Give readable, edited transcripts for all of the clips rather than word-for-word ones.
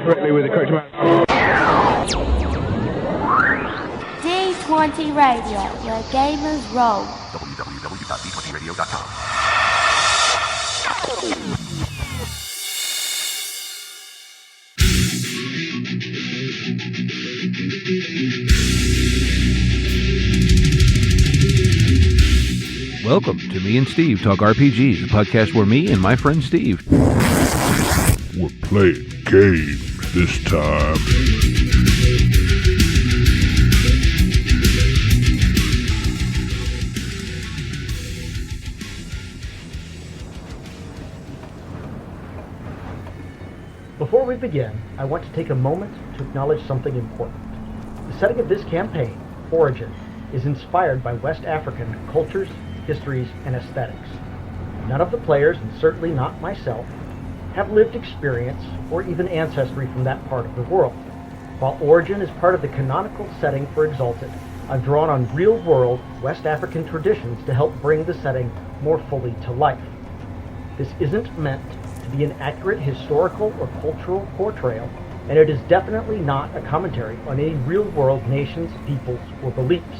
correctly with the correct amount. D20 Radio, where gamers roll. www.d20radio.com. Welcome to Me and Steve Talk RPGs, a podcast where me and my friend Steve... We're playing games this time. Before we begin, I want to take a moment to acknowledge something important. The setting of this campaign, Origin, is inspired by West African cultures, histories, and aesthetics. None of the players, and certainly not myself, have lived experience or even ancestry from that part of the world. While Origin is part of the canonical setting for Exalted, I've drawn on real-world West African traditions to help bring the setting more fully to life. This isn't meant to be an accurate historical or cultural portrayal, and it is definitely not a commentary on any real-world nations, peoples, or beliefs.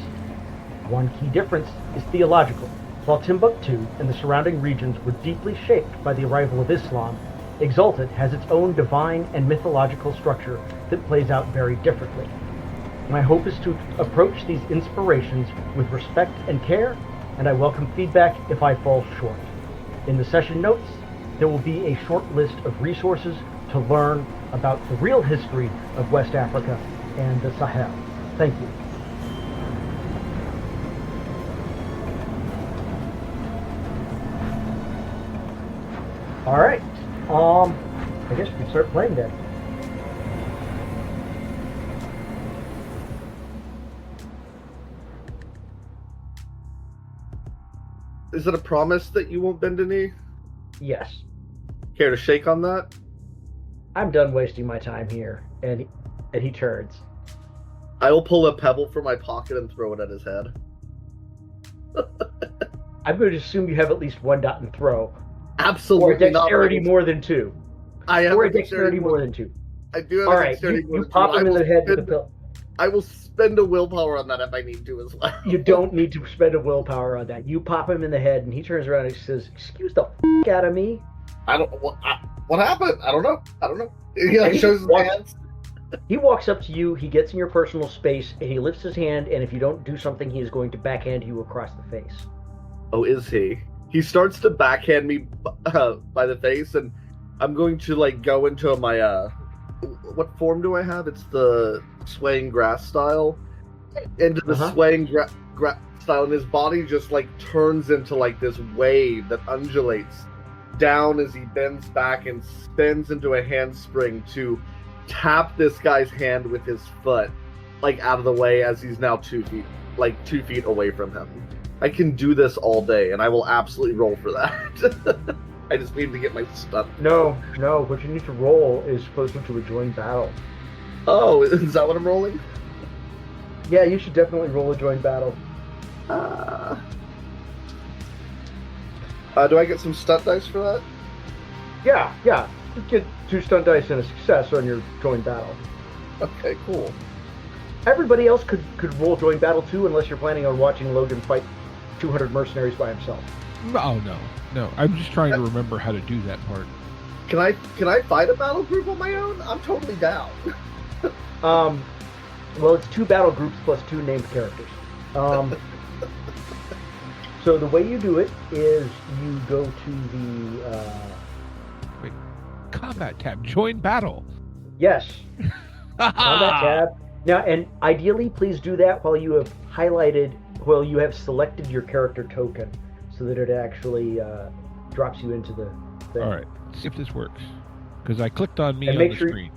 One key difference is theological. While Timbuktu and the surrounding regions were deeply shaped by the arrival of Islam, Exalted has its own divine and mythological structure that plays out very differently. My hope is to approach these inspirations with respect and care, and I welcome feedback if I fall short. In the session notes, there will be a short list of resources to learn about the real history of West Africa and the Sahel. Thank you. All right. I guess we can start playing then. Is it a promise that you won't bend a knee? Yes. Care to shake on that? I'm done wasting my time here. And he turns. I will pull a pebble from my pocket and throw it at his head. I'm going to assume you have at least one dot in throw. Absolutely or dexterity not. more than two. I have or a dexterity more than two. I do have All a right, dexterity more you than pop two. him in the head with a pill. I will spend a willpower on that if I need to as well. You don't need to spend a willpower on that. You pop him in the head, and he turns around and says, "Excuse the f*** out of me." I don't. What happened? I don't know. He like shows his hands. He walks up to you. He gets in your personal space, and he lifts his hand. And if you don't do something, he is going to backhand you across the face. Oh, is he? He starts to backhand me by the face, and I'm going to like go into my what form do I have? It's the swaying grass style. Into the swaying grass style, and his body just like turns into like this wave that undulates down as he bends back and spins into a handspring to tap this guy's hand with his foot, like out of the way as he's now 2 feet away from him. I can do this all day, and I will absolutely roll for that. I just need to get my stuff. No. What you need to roll is supposed to join battle. Oh, is that what I'm rolling? Yeah, you should definitely roll a join battle. Do I get some stunt dice for that? Yeah. You get 2 stunt dice and a success on your join battle. Okay, cool. Everybody else could roll join battle too, unless you're planning on watching Logan fight 200 mercenaries by himself. Oh, no. I'm just trying to remember how to do that part. Can I fight a battle group on my own? I'm totally down. Well, it's 2 battle groups plus 2 named characters. So the way you do it is you go to the... Wait, combat tab, join battle. Yes. Combat tab. Now, and ideally, please do that while you have selected your character token, so that it actually drops you into the thing. All right, let's see if this works. Because I clicked on me and on the screen.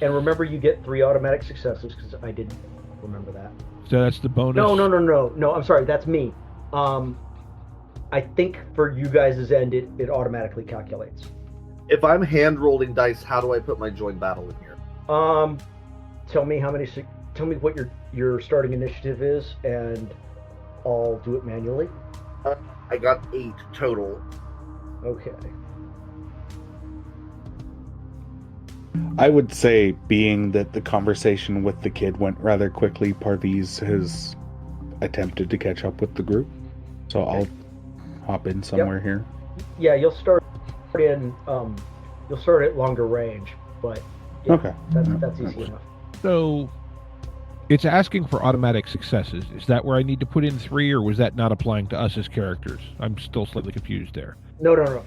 And remember, you get 3 automatic successes, because I didn't remember that. So that's the bonus? No, I'm sorry, that's me. I think for you guys' end, it automatically calculates. If I'm hand-rolling dice, how do I put my join battle in here? Tell me what your starting initiative is, and I'll do it manually. I got 8 total. Okay. I would say, being that the conversation with the kid went rather quickly, Parviz has attempted to catch up with the group. So I'll hop in somewhere here. Yeah, you'll start at longer range, but yeah, Okay. that's easy enough. So it's asking for automatic successes. Is that where I need to put in 3, or was that not applying to us as characters? I'm still slightly confused there. No.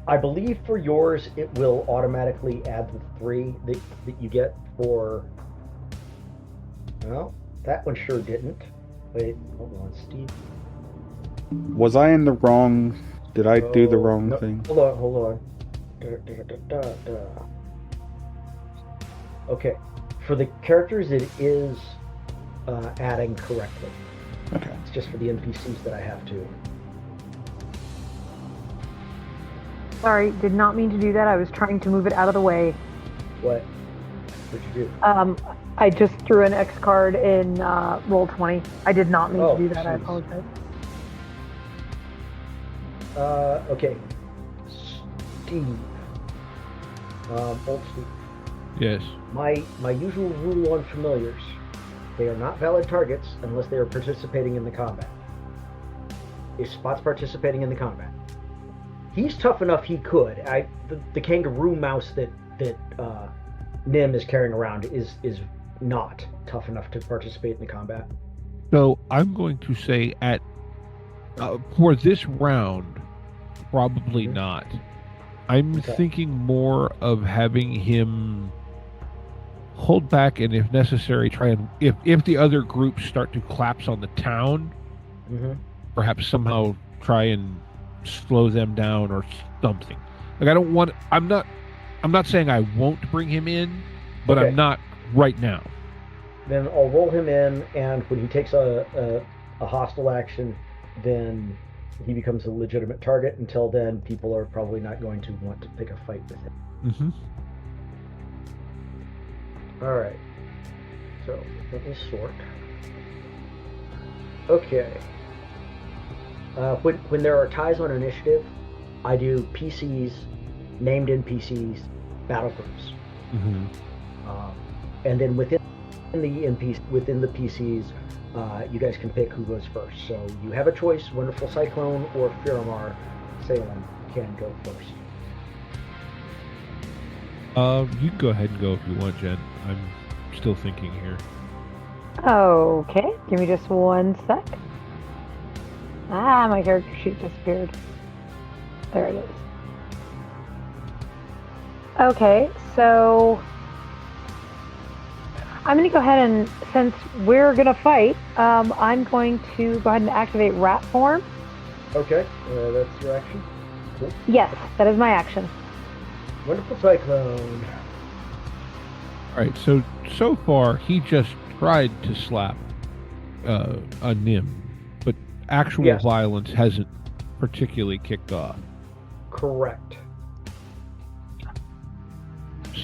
I believe for yours it will automatically add the 3 that you get for. Well, that one sure didn't. Wait, hold on, Steve. Was I in the wrong... Did I do the wrong no, thing? Hold on. Okay, for the characters it is adding correctly. Okay. It's just for the NPCs that I have to. Sorry, did not mean to do that. I was trying to move it out of the way. What'd you do? I just threw an X card in Roll20. I did not mean to do that. I jeez. apologize. Okay. Steve. Old Steve. Yes. My usual rule on familiars: they are not valid targets unless they are participating in the combat. If Spot's participating in the combat, he's tough enough. He could. The kangaroo mouse that Nim is carrying around is not tough enough to participate in the combat. So I'm going to say for this round, probably not. I'm thinking more of having him hold back, and if necessary, try and if the other groups start to collapse on the town, perhaps somehow try and slow them down or something. Like I'm not saying I won't bring him in, but Okay. I'm not right now. Then I'll roll him in, and when he takes a hostile action, then he becomes a legitimate target. Until then, people are probably not going to want to pick a fight with him. Mm-hmm. All right. So let me sort. Okay. When there are ties on initiative, I do PCs, named NPCs, battle groups, Mm-hmm. and then within the PCs, you guys can pick who goes first. So you have a choice: Wonderful Cyclone or Firamar Salem can go first. You can go ahead and go if you want, Jen. I'm still thinking here. Okay, give me just one sec. My character sheet disappeared. There it is. Okay, so I'm going to go ahead and, since we're going to fight, I'm going to go ahead and activate rat form. Okay, that's your action. Cool. Yes, that is my action. Wonderful Cyclone. All right, so far he just tried to slap a Nim, but actual Yes. violence hasn't particularly kicked off. Correct.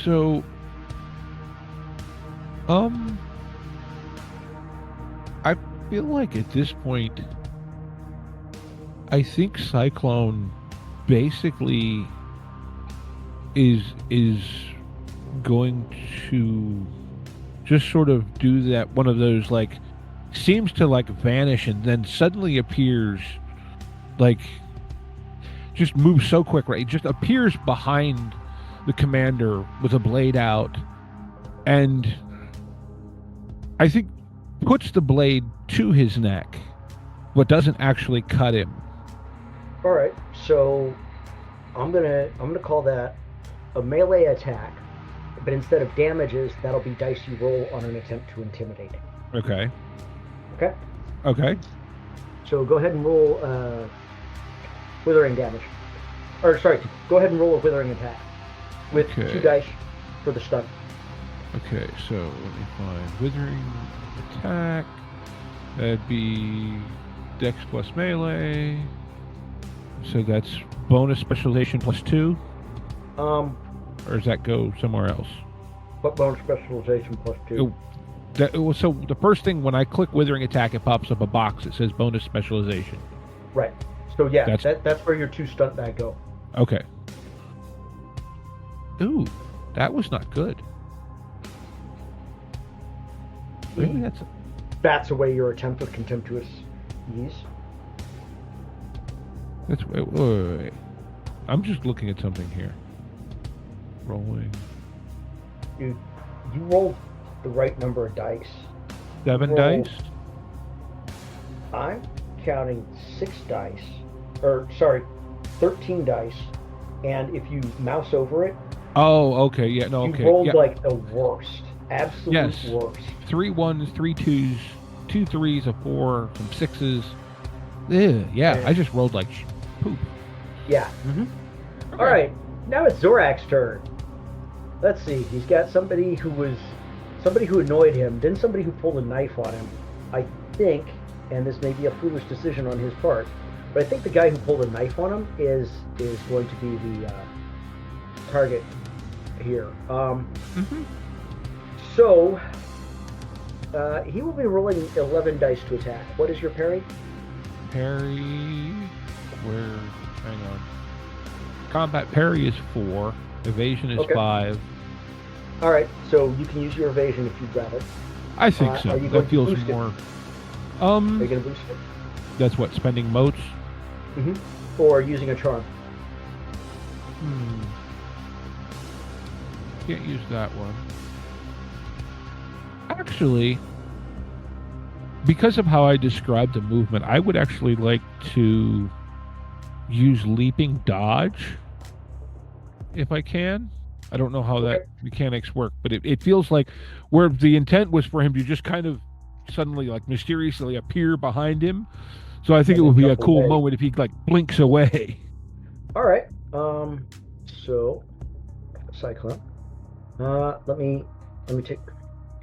So, I feel like at this point, I think Cyclone basically is going to just sort of do that, one of those, like, seems to like vanish and then suddenly appears, like, just moves so quick, right? It just appears behind the commander with a blade out, and I think puts the blade to his neck, but doesn't actually cut him. All right, so I'm gonna call that a melee attack, but instead of damages, that'll be dice you roll on an attempt to intimidate him. Okay. Okay. Okay. So go ahead and roll withering damage, or sorry, go ahead and roll a withering attack with Okay. 2 dice for the stun. Okay, so let me find withering attack. That'd be Dex plus melee. So that's bonus specialization plus 2, or does that go somewhere else? But bonus specialization plus 2. So the first thing when I click withering attack, it pops up a box that says bonus specialization. Right. So yeah, That's- that's where your 2 stunt die go. Okay. Ooh, That was not good. Maybe that's... Bats away your attempt with contemptuous ease. Wait. I'm just looking at something here. Rolling. You rolled the right number of dice. 7 Roll. dice? I'm counting 6 dice. 13 dice. And if you mouse over it, Oh, okay. Yeah, no, you okay. rolled Yeah. like the worst. Absolute Yes. worst. 3 1s, 3 2s, 2 3s, a 4, some 6s. Ugh, yeah, I just rolled like poop. Yeah. All right. Now it's Zorak's turn. Let's see. He's got somebody who annoyed him, then somebody who pulled a knife on him. I think, and this may be a foolish decision on his part, but I think the guy who pulled a knife on him is going to be the target here. So he will be rolling 11 dice to attack. What is your parry? Parry. Where? Hang on. Combat parry is 4. Evasion is Okay. 5. All right. So you can use your evasion if you'd rather. I think Are so. you going That to feels boost it? more. Are you going to boost it? That's what, spending motes? Or using a charm? Can't use that one. Actually, because of how I described the movement, I would actually like to use leaping dodge if I can. I don't know how that mechanics work, but it feels like where the intent was for him to just kind of suddenly, like, mysteriously appear behind him. So I think it would be a jump cool away. moment if he, like, blinks away. All right. So Cyclone. Let me take.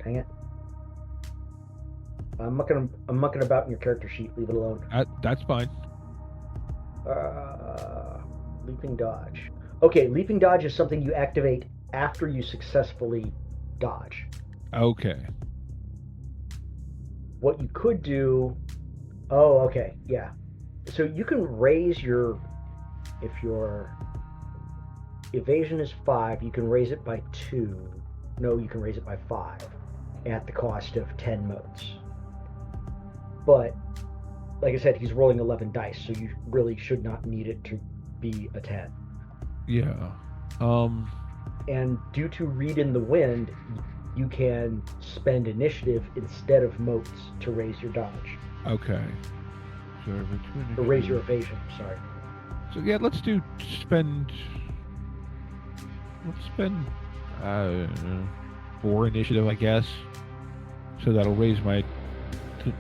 Dang it. I'm mucking about in your character sheet. Leave it alone. That's fine. Leaping dodge. Okay, leaping dodge is something you activate after you successfully dodge. Okay. What you could do. Oh, okay, yeah. So you can raise if your evasion is 5, you can raise it by 2. No, you can raise it by 5 at the cost of 10 motes. But, like I said, he's rolling 11 dice, so you really should not need it to be a 10. Yeah. And due to Read in the Wind, you can spend initiative instead of motes to raise your dodge. Okay. Or raise your evasion, sorry. So yeah, let's spend 4 initiative, I guess. So that'll raise my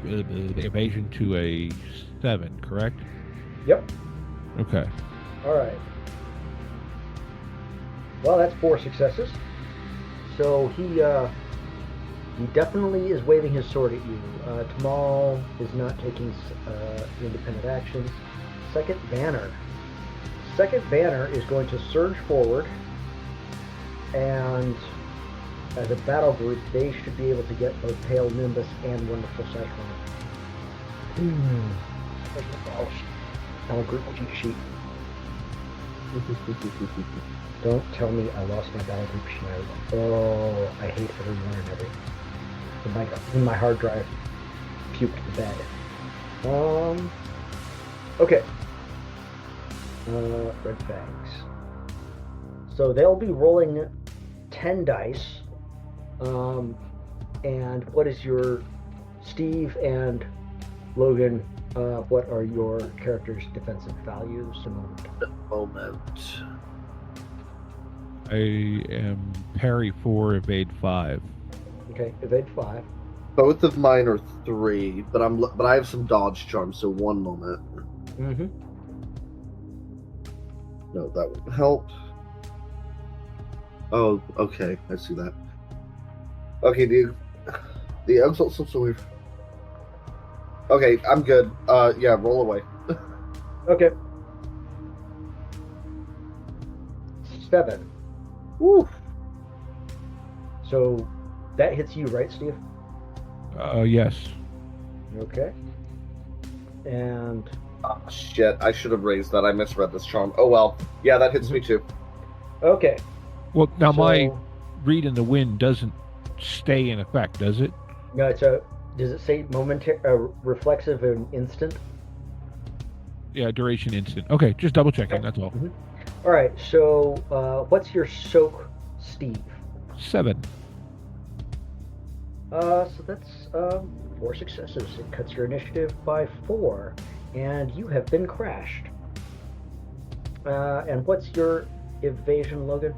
evasion to a 7, correct? Yep. Okay. All right. Well, that's 4 successes. So he definitely is waving his sword at you. Tamal is not taking independent actions. Second Banner is going to surge forward, and as a battle group, they should be able to get both Pale Nimbus and Wonderful Cyclone. Battle group cheat sheet. Don't tell me I lost my battle group sheet. Oh, I hate everyone and everything. Even my hard drive puked the bed. Okay. Red Fangs. So they'll be rolling 10 dice. And what is your Steve and Logan? What are your characters' defensive values? Moment. I am parry 4, evade 5. Okay, evade 5. Both of mine are 3, but I have some dodge charms, so 1 moment. No, that wouldn't help. Oh, okay, I see that. Okay, the exalt stuff's so weird. Okay, I'm good. Yeah, roll away. Okay. 7. Woo. So that hits you, right, Steve? Yes. Okay. And Oh, shit, I should have raised that. I misread this charm. Oh well. Yeah, that hits me too. okay. Well, now my So- read in the wind doesn't stay in effect, does it? No, does it say momentary, reflexive and instant? Yeah, duration instant. Okay, just double checking. That's all. All right. So, what's your soak, Steve? 7. So that's 4 successes. It cuts your initiative by 4, and you have been crashed. And what's your evasion, Logan?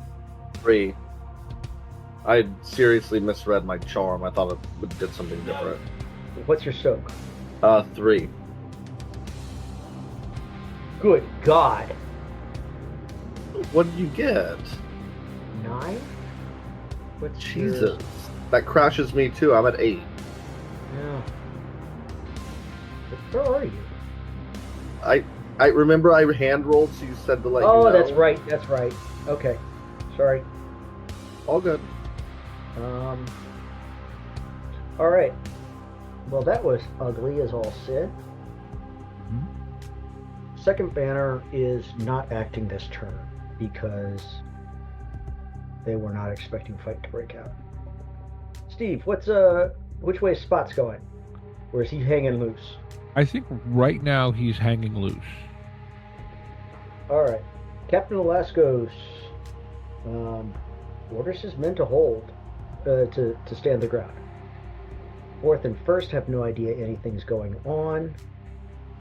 3. I seriously misread my charm. I thought it did something different. What's your soak? 3. Good God. What did you get? 9? What's Jesus. Your... That crashes me too. I'm at 8. Yeah. Where are you? I remember I hand rolled, so you said to let you know. That's right. That's right. Okay. Sorry. All good. All right. Well, that was ugly as all sin. Second banner is not acting this turn because they were not expecting fight to break out. Steve, which way is Spots going? Or is he hanging loose? I think right now he's hanging loose. All right. Captain Alaskos orders his men to hold, to stand their ground. Fourth and first have no idea anything's going on.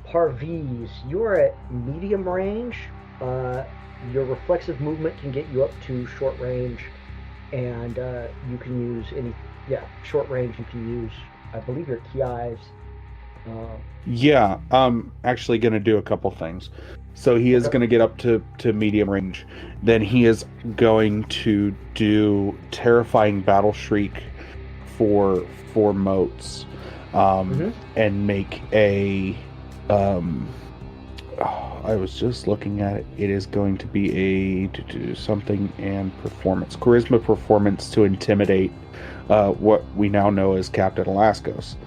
Parviz, you're at medium range. Your reflexive movement can get you up to short range, and you can use short range. You can use, I believe, your key eyes. Yeah, I'm actually going to do a couple things. So he is going to get up to medium range. Then he is going to do Terrifying Battle Shriek for 4 motes, and make a... I was just looking at it. It is going to be a something and performance. Charisma performance to intimidate what we now know as Captain Alaskos.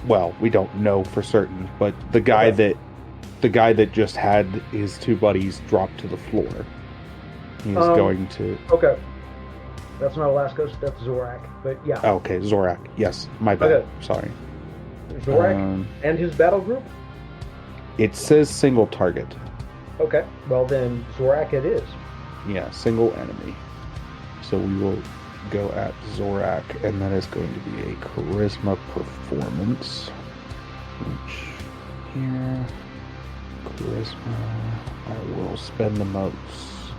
Well, we don't know for certain, but the guy that just had his 2 buddies drop to the floor. He's going to... Okay. That's not Alaskos, that's Zorak. But yeah. Okay, Zorak. Yes, my bad. Okay. Sorry. Zorak and his battle group? It says single target. Okay. Well, then Zorak it is. Yeah, single enemy. So we will go at Zorak, and that is going to be a charisma performance. Which here, charisma. I will spend the motes.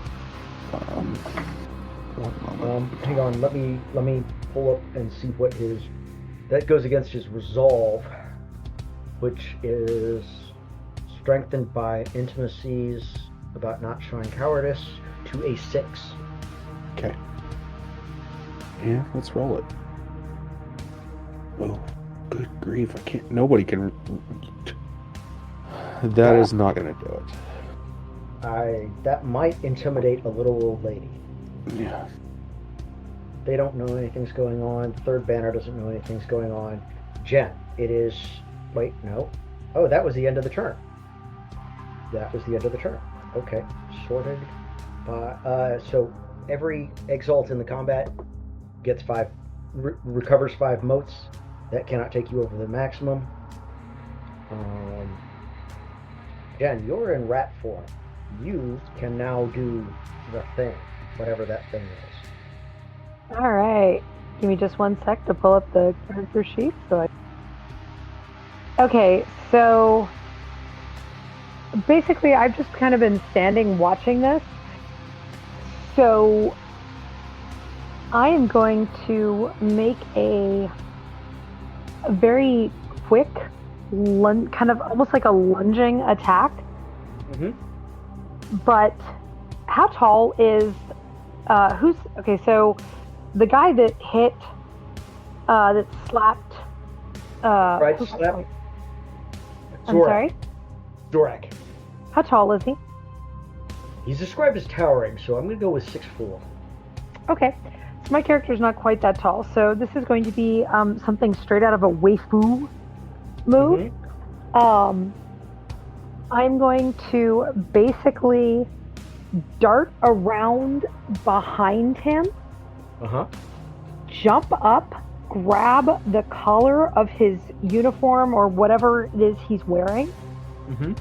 1 moment. Hang on. Let me pull up and see what his. That goes against his resolve, which is strengthened by intimacies about not showing cowardice to a 6. Okay. Yeah, let's roll it. Oh, good grief! I can't. Nobody can. That is not going to do it. That might intimidate a little old lady. Yeah. They don't know anything's going on. Third banner doesn't know anything's going on. Jen, it is... Wait, no. Oh, that was the end of the turn. Okay. Sorted by... so every exalt in the combat gets 5... recovers 5 motes. That cannot take you over the maximum. Jen, you're in rat form. You can now do the thing. Whatever that thing is. All right. Give me just 1 sec to pull up the character sheet. Okay, so basically I've just kind of been standing watching this. So I am going to make a very quick, kind of almost like a lunging attack. But how tall is... okay, so the guy that hit, that slapped... Right, slap. I'm sorry? Zorak. How tall is he? He's described as towering, so I'm going to go with 6'4". Okay, so my character's not quite that tall, so this is going to be something straight out of a waifu move. I'm going to basically dart around behind him, Uh-huh. jump up, grab the collar of his uniform or whatever it is he's wearing, Mm-hmm.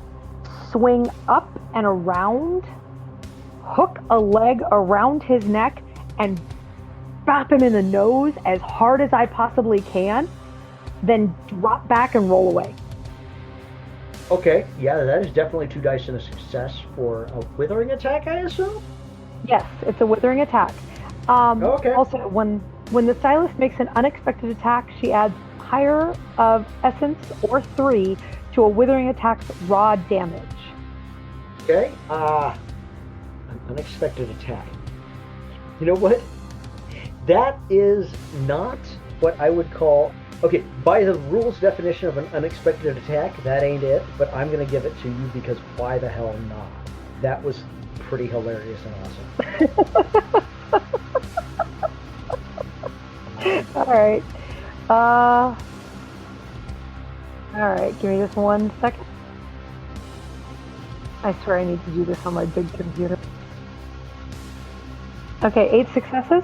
swing up and around, hook a leg around his neck, and bop him in the nose as hard as I possibly can, then drop back and roll away. Okay, yeah, that is definitely 2 dice and a success for a withering attack, I assume? Yes, it's a withering attack. Okay. Also, when the stylist makes an unexpected attack, she adds higher of essence or 3 to a withering attack's raw damage. Okay, an unexpected attack. You know what? That is not what I would call... Okay, by the rules definition of an unexpected attack, that ain't it, but I'm going to give it to you because why the hell not? That was pretty hilarious and awesome. Alright. Alright, give me just 1 second. I swear I need to do this on my big computer. Okay, 8 successes.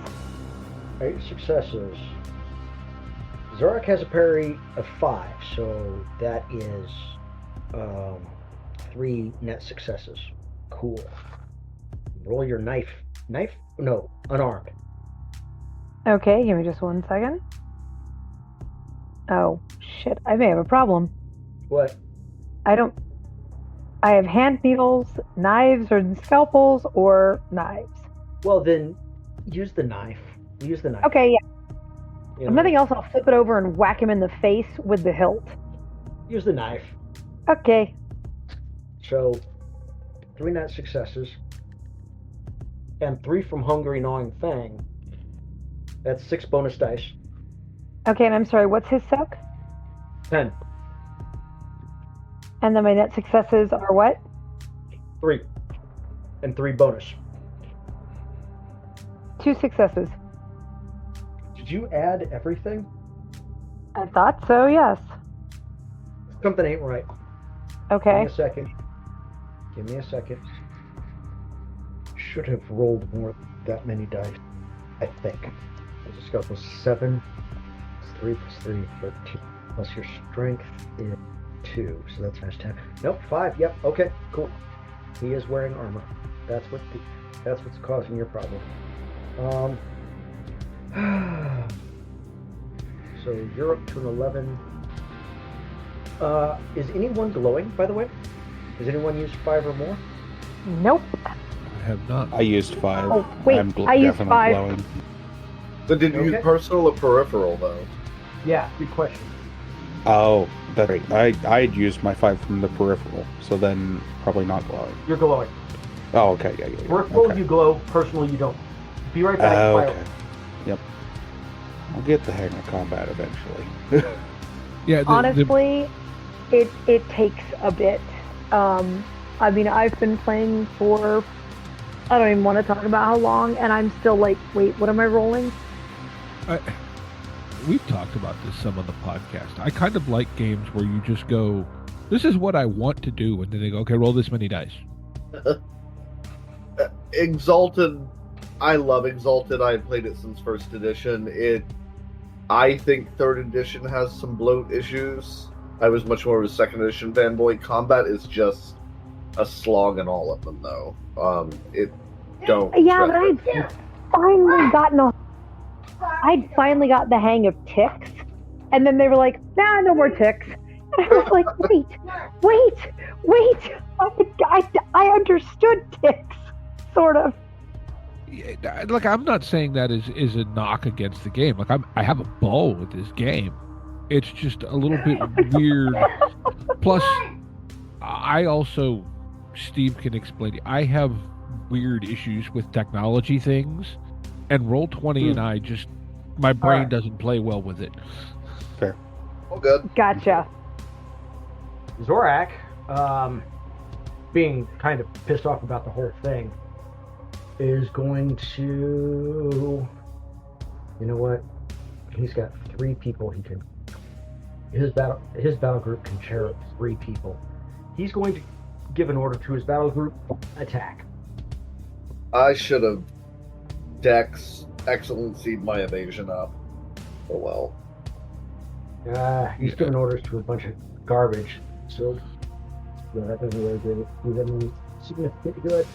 8 successes. Zorak has a parry of 5, so that is 3 net successes. Cool. Roll your knife. Knife? No, unarmed. Okay, give me just 1 second. Oh, shit, I may have a problem. What? I have hand needles, knives, or scalpels, or knives. Well, then use the knife. Use the knife. Okay, yeah. You If know, nothing else, I'll flip it over and whack him in the face with the hilt. use the knife. Okay. So, 3 net successes. And 3 from Hungry Gnawing Fang. That's 6 bonus dice. Okay, and I'm sorry, what's his soak? 10. And then my net successes are what? 3. And 3 bonus. 2 successes. Did you add everything? I thought so, yes. Something ain't right. Okay. Give me a second. Give me a second. Should have rolled more that many dice, I think. The scope was 7 plus 3 plus 3, 13. Plus your strength is 2, so that's minus 10. Nope, 5. Yep. Okay. Cool. He is wearing armor. That's what's causing your problem. So you're up to an 11. Is anyone glowing, by the way? Has anyone used 5 or more? Nope. I have not. I used 5. Oh, wait, I'm I used definitely 5. glowing. So did you use Okay. personal or peripheral though? Yeah, good question. Oh, that's right. I had used my 5 from the peripheral, so then probably not glowing. You're glowing. Oh, okay, yeah. Peripheral, Okay. you glow. Personal, you don't. Be right back. Oh, Fire. okay. Yep. I'll get the hang of combat eventually. Yeah, Honestly, it takes a bit. I mean, I've been playing for, I don't even want to talk about how long, and I'm still like, wait, what am I rolling? we've talked about this some on the podcast. I kind of like games where you just go, this is what I want to do, and then they go, okay, roll this many dice. Exalted, I love Exalted. I've played it since first edition. I think third edition has some bloat issues. I was much more of a second edition fanboy. Combat is just a slog in all of them, though. Yeah, but I'd finally got the hang of ticks, and then they were like, nah, no more ticks. And I was like, wait, I understood ticks, sort of. Yeah, like, I'm not saying that is a knock against the game. Like, I have a ball with this game. It's just a little bit weird. Plus, I also, Steve can explain, I have weird issues with technology things, and Roll20 and I just, my brain doesn't play well with it. Fair. Oh, good. Gotcha. Zorak, being kind of pissed off about the whole thing, is going to... You know what? He's got 3 people he can... His battle group can share 3 people. He's going to give an order to his battle group, attack. I should have Dex excellency'd my evasion up. Oh well. He's giving orders to a bunch of garbage, so yeah, that doesn't really do them significant good.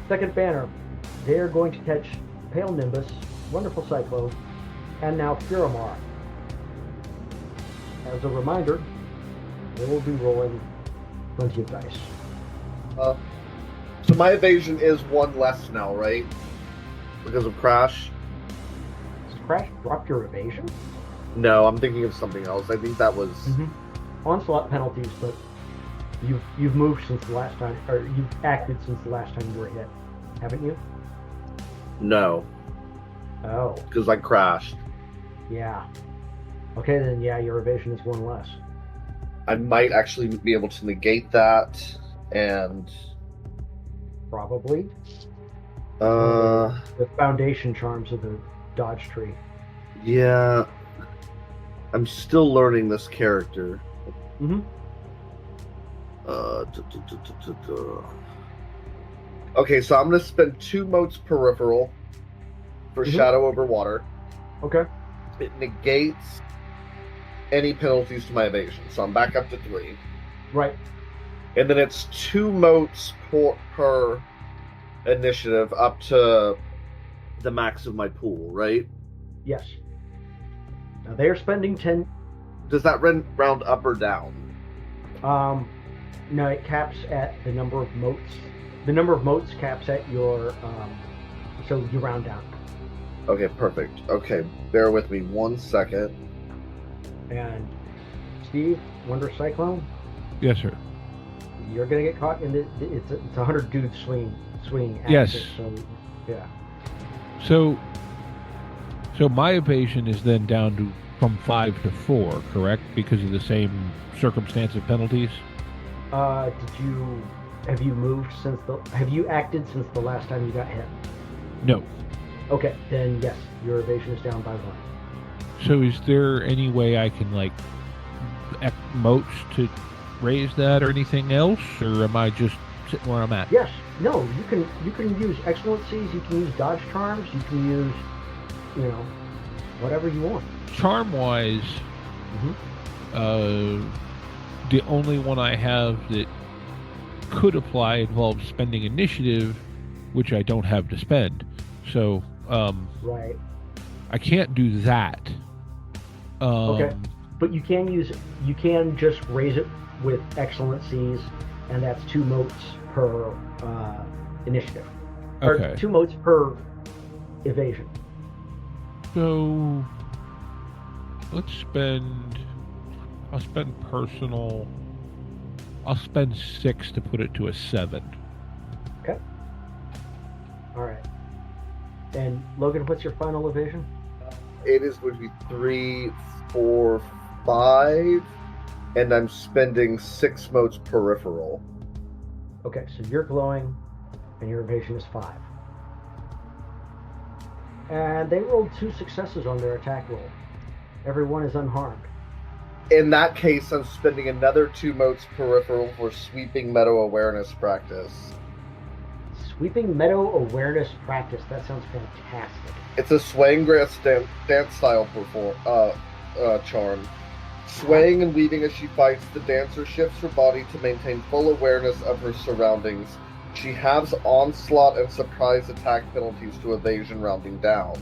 Second banner, they are going to catch Pale Nimbus, Wonderful Cyclone, and now Furamar. As a reminder, they will be rolling 20 of dice. So my evasion is one less now, right? Because of Crash? Does Crash drop your evasion? No, I'm thinking of something else. I think that was... Onslaught penalties, but you've moved since the last time, or you've acted since the last time you were hit, haven't you? No, Oh, because I crashed. yeah. Okay, then yeah, your evasion is one less. I might actually be able to negate that, and... Probably. Uh, The foundation charms of the dodge tree. yeah. I'm still learning this character. Mm-hmm. Okay, so I'm going to spend 2 motes peripheral for Shadow over Water. Okay. It negates any penalties to my evasion, so I'm back up to 3. Right. And then it's 2 motes per initiative up to the max of my pool, right? Yes. Now they are spending 10. Does that round up or down? No, it caps at the number of motes. The number of motes caps at your. So you round down. Okay, perfect. Okay, bear with me 1 second. And Steve, Wonder Cyclone, Yes, sir. you're gonna get caught in it's a 100 dude swing Yes. axis, so yeah. So my evasion is then down to from 5 to 4, correct? Because of the same circumstance of penalties. Have you acted since the last time you got hit? No. Okay, then yes, your evasion is down by 1. So is there any way I can motes to raise that or anything else, or am I just sitting where I'm at? Yes, no, you can use excellencies, you can use dodge charms, you can use, whatever you want. Charm wise, the only one I have that could apply involves spending initiative, which I don't have to spend. So Right. I can't do that. Okay. But you can just raise it with excellencies, and that's 2 motes per initiative. Okay. Or 2 motes per evasion. So I'll spend personal. I'll spend 6 to put it to a 7. Okay. All right. And Logan, what's your final evasion? It is going to be 3, 4, 5, and I'm spending 6 motes peripheral. Okay, so you're glowing, and your evasion is 5. And they rolled 2 successes on their attack roll. Everyone is unharmed. In that case, I'm spending another 2 motes peripheral for sweeping meadow awareness practice. Sweeping meadow awareness practice. That sounds fantastic. It's a swaying grass dance style charm. Swaying and weaving as she fights, the dancer shifts her body to maintain full awareness of her surroundings. She halves onslaught and surprise attack penalties to evasion rounding down.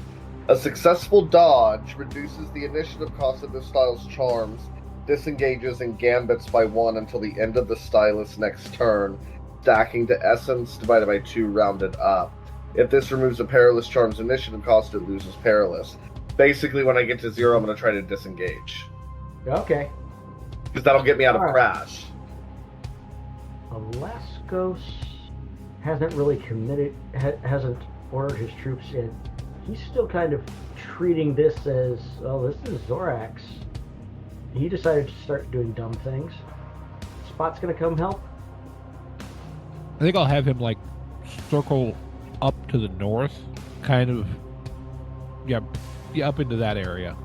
A successful dodge reduces the initiative cost of this style's charms, disengages and gambits by 1 until the end of the stylist's next turn, stacking to essence divided by 2 rounded up. If this removes a perilous charm's initiative cost, it loses perilous. Basically, when I get to 0, I'm going to try to disengage. Okay. Because that'll get me out of All right. crash. Alaskos hasn't really hasn't ordered his troops in. He's still kind of treating this as, oh, this is Zorax. He decided to start doing dumb things. Spot's gonna come help? I think I'll have him circle up to the north, kind of, up into that area.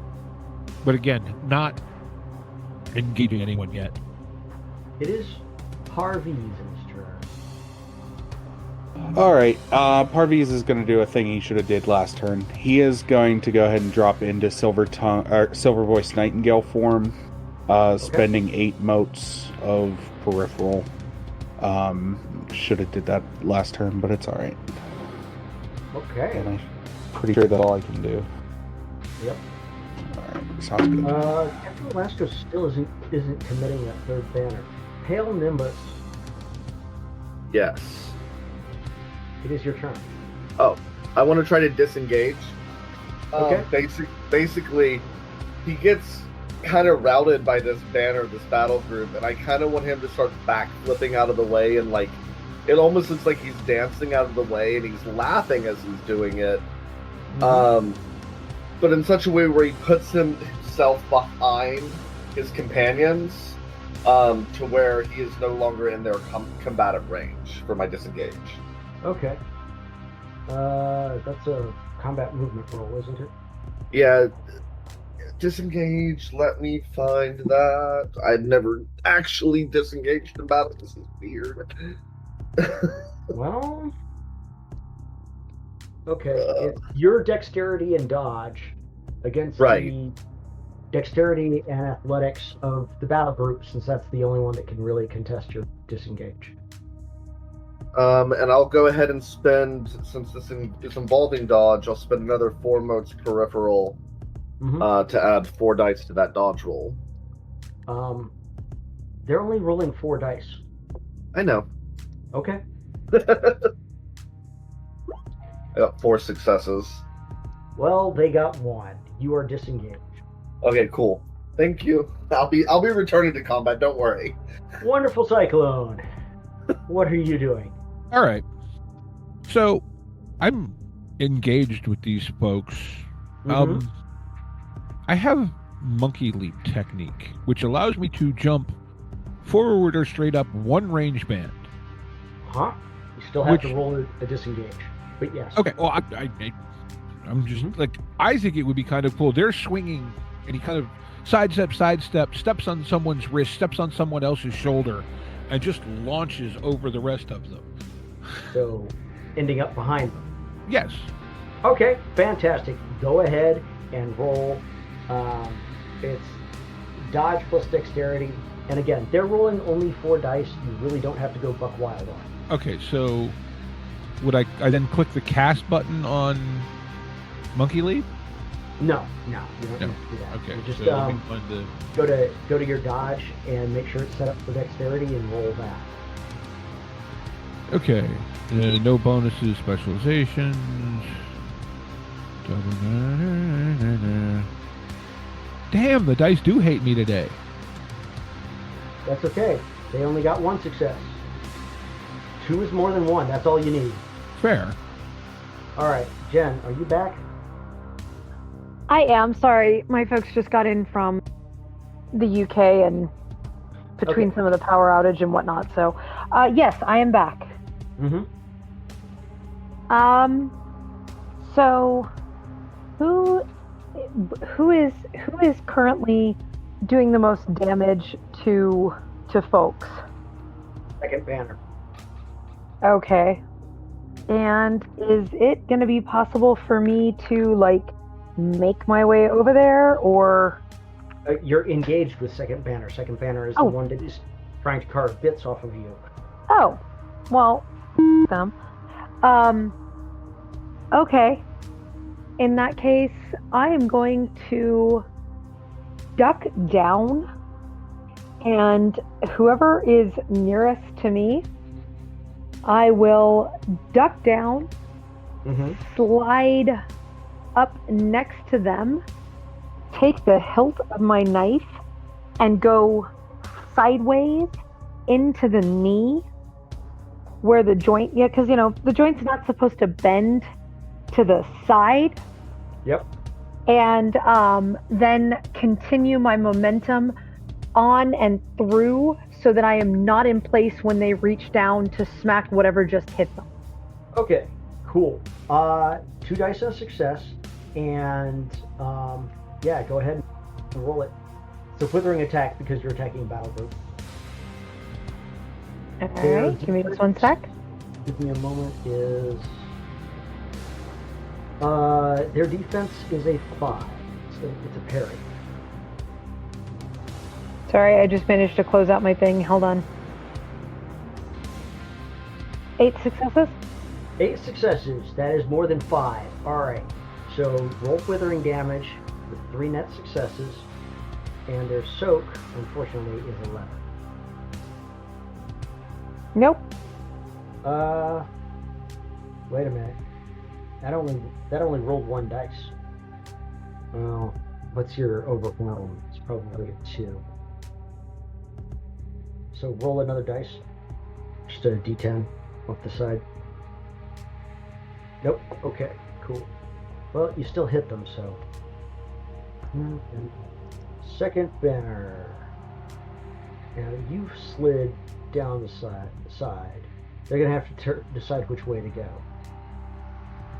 But again, not engaging anyone yet. It is Harvey's turn. All right. Parviz is going to do a thing he should have did last turn. He is going to go ahead and drop into Silver Voice Nightingale form, spending 8 motes of peripheral. Should have did that last turn, but it's all right. Okay. And I'm pretty sure that's all I can do. Yep. All right. Sounds good. Captain Velasco still isn't committing that third banner. Pale Nimbus, Yes. it is your turn. Oh, I want to try to disengage. Okay. Basically, he gets kind of routed by this banner, this battle group, and I kind of want him to start backflipping out of the way, and like, it almost looks like he's dancing out of the way, and he's laughing as he's doing it. But in such a way where he puts himself behind his companions, to where he is no longer in their combative range for my disengage. Okay. That's a combat movement roll, isn't it? Yeah, disengage. Let me find that. I've never actually disengaged in battle. This is weird. Well, okay. It's your dexterity and dodge against the dexterity and athletics of the battle group, since that's the only one that can really contest your disengage. And I'll go ahead and spend, since this is involving dodge, I'll spend another 4 motes peripheral to add 4 dice to that dodge roll. They're only rolling 4 dice. I know. Okay. I got 4 successes. Well, they got 1. You are disengaged. Okay, cool. Thank you. I'll be returning to combat. Don't worry. Wonderful Cyclone. What are you doing? All right. So I'm engaged with these folks. I have monkey leap technique, which allows me to jump forward or straight up 1 range band. Huh? You still have to roll a disengage. But yes. Okay. Well, I'm just like, I think it would be kind of cool. They're swinging, and he kind of sidestep, steps on someone's wrist, steps on someone else's shoulder, and just launches over the rest of them. So, ending up behind them. Yes. Okay, fantastic. Go ahead and roll. It's dodge plus dexterity. And again, they're rolling only 4 dice. You really don't have to go buck wild on it. Okay, so would I then click the cast button on Monkey Leap? No, you don't need to do that. Okay, You just so let me find the... go to your dodge and make sure it's set up for dexterity and roll that. Okay, no bonuses, specializations. Damn, the dice do hate me today. That's okay. They only got 1 success. 2 is more than 1. That's all you need. Fair. All right, Jen, are you back? I am. Sorry, my folks just got in from the UK and between some of the power outage and whatnot. So, yes, I am back. So, who is currently doing the most damage to folks? Second banner. Okay. And is it going to be possible for me to make my way over there, or you're engaged with second banner. Second banner is the one that is trying to carve bits off of you. Oh, well, them. Okay. In that case, I am going to duck down, and whoever is nearest to me, I will duck down, slide up next to them, take the hilt of my knife, and go sideways into the knee where the joint, because the joint's not supposed to bend to the side. Yep. And then continue my momentum on and through so that I am not in place when they reach down to smack whatever just hit them. Okay, cool. 2 dice on success, and go ahead and roll it. It's a withering attack because you're attacking a battle group. Alright, give me just 1 sec. give me a moment, is their defense is a 5. It's a parry. Sorry, I just managed to close out my thing. Hold on. 8 successes? 8 successes. That is more than 5. Alright. So roll withering damage with 3 net successes. And their soak, unfortunately, is 11. Nope. Wait a minute. That only rolled 1 dice. Well, what's your overwhelm? It's probably a 2. So roll another dice. Just a d10 off the side. Nope. Okay, cool. Well, you still hit them, so. Second banner. Now you've slid down the side. They're gonna have to decide which way to go.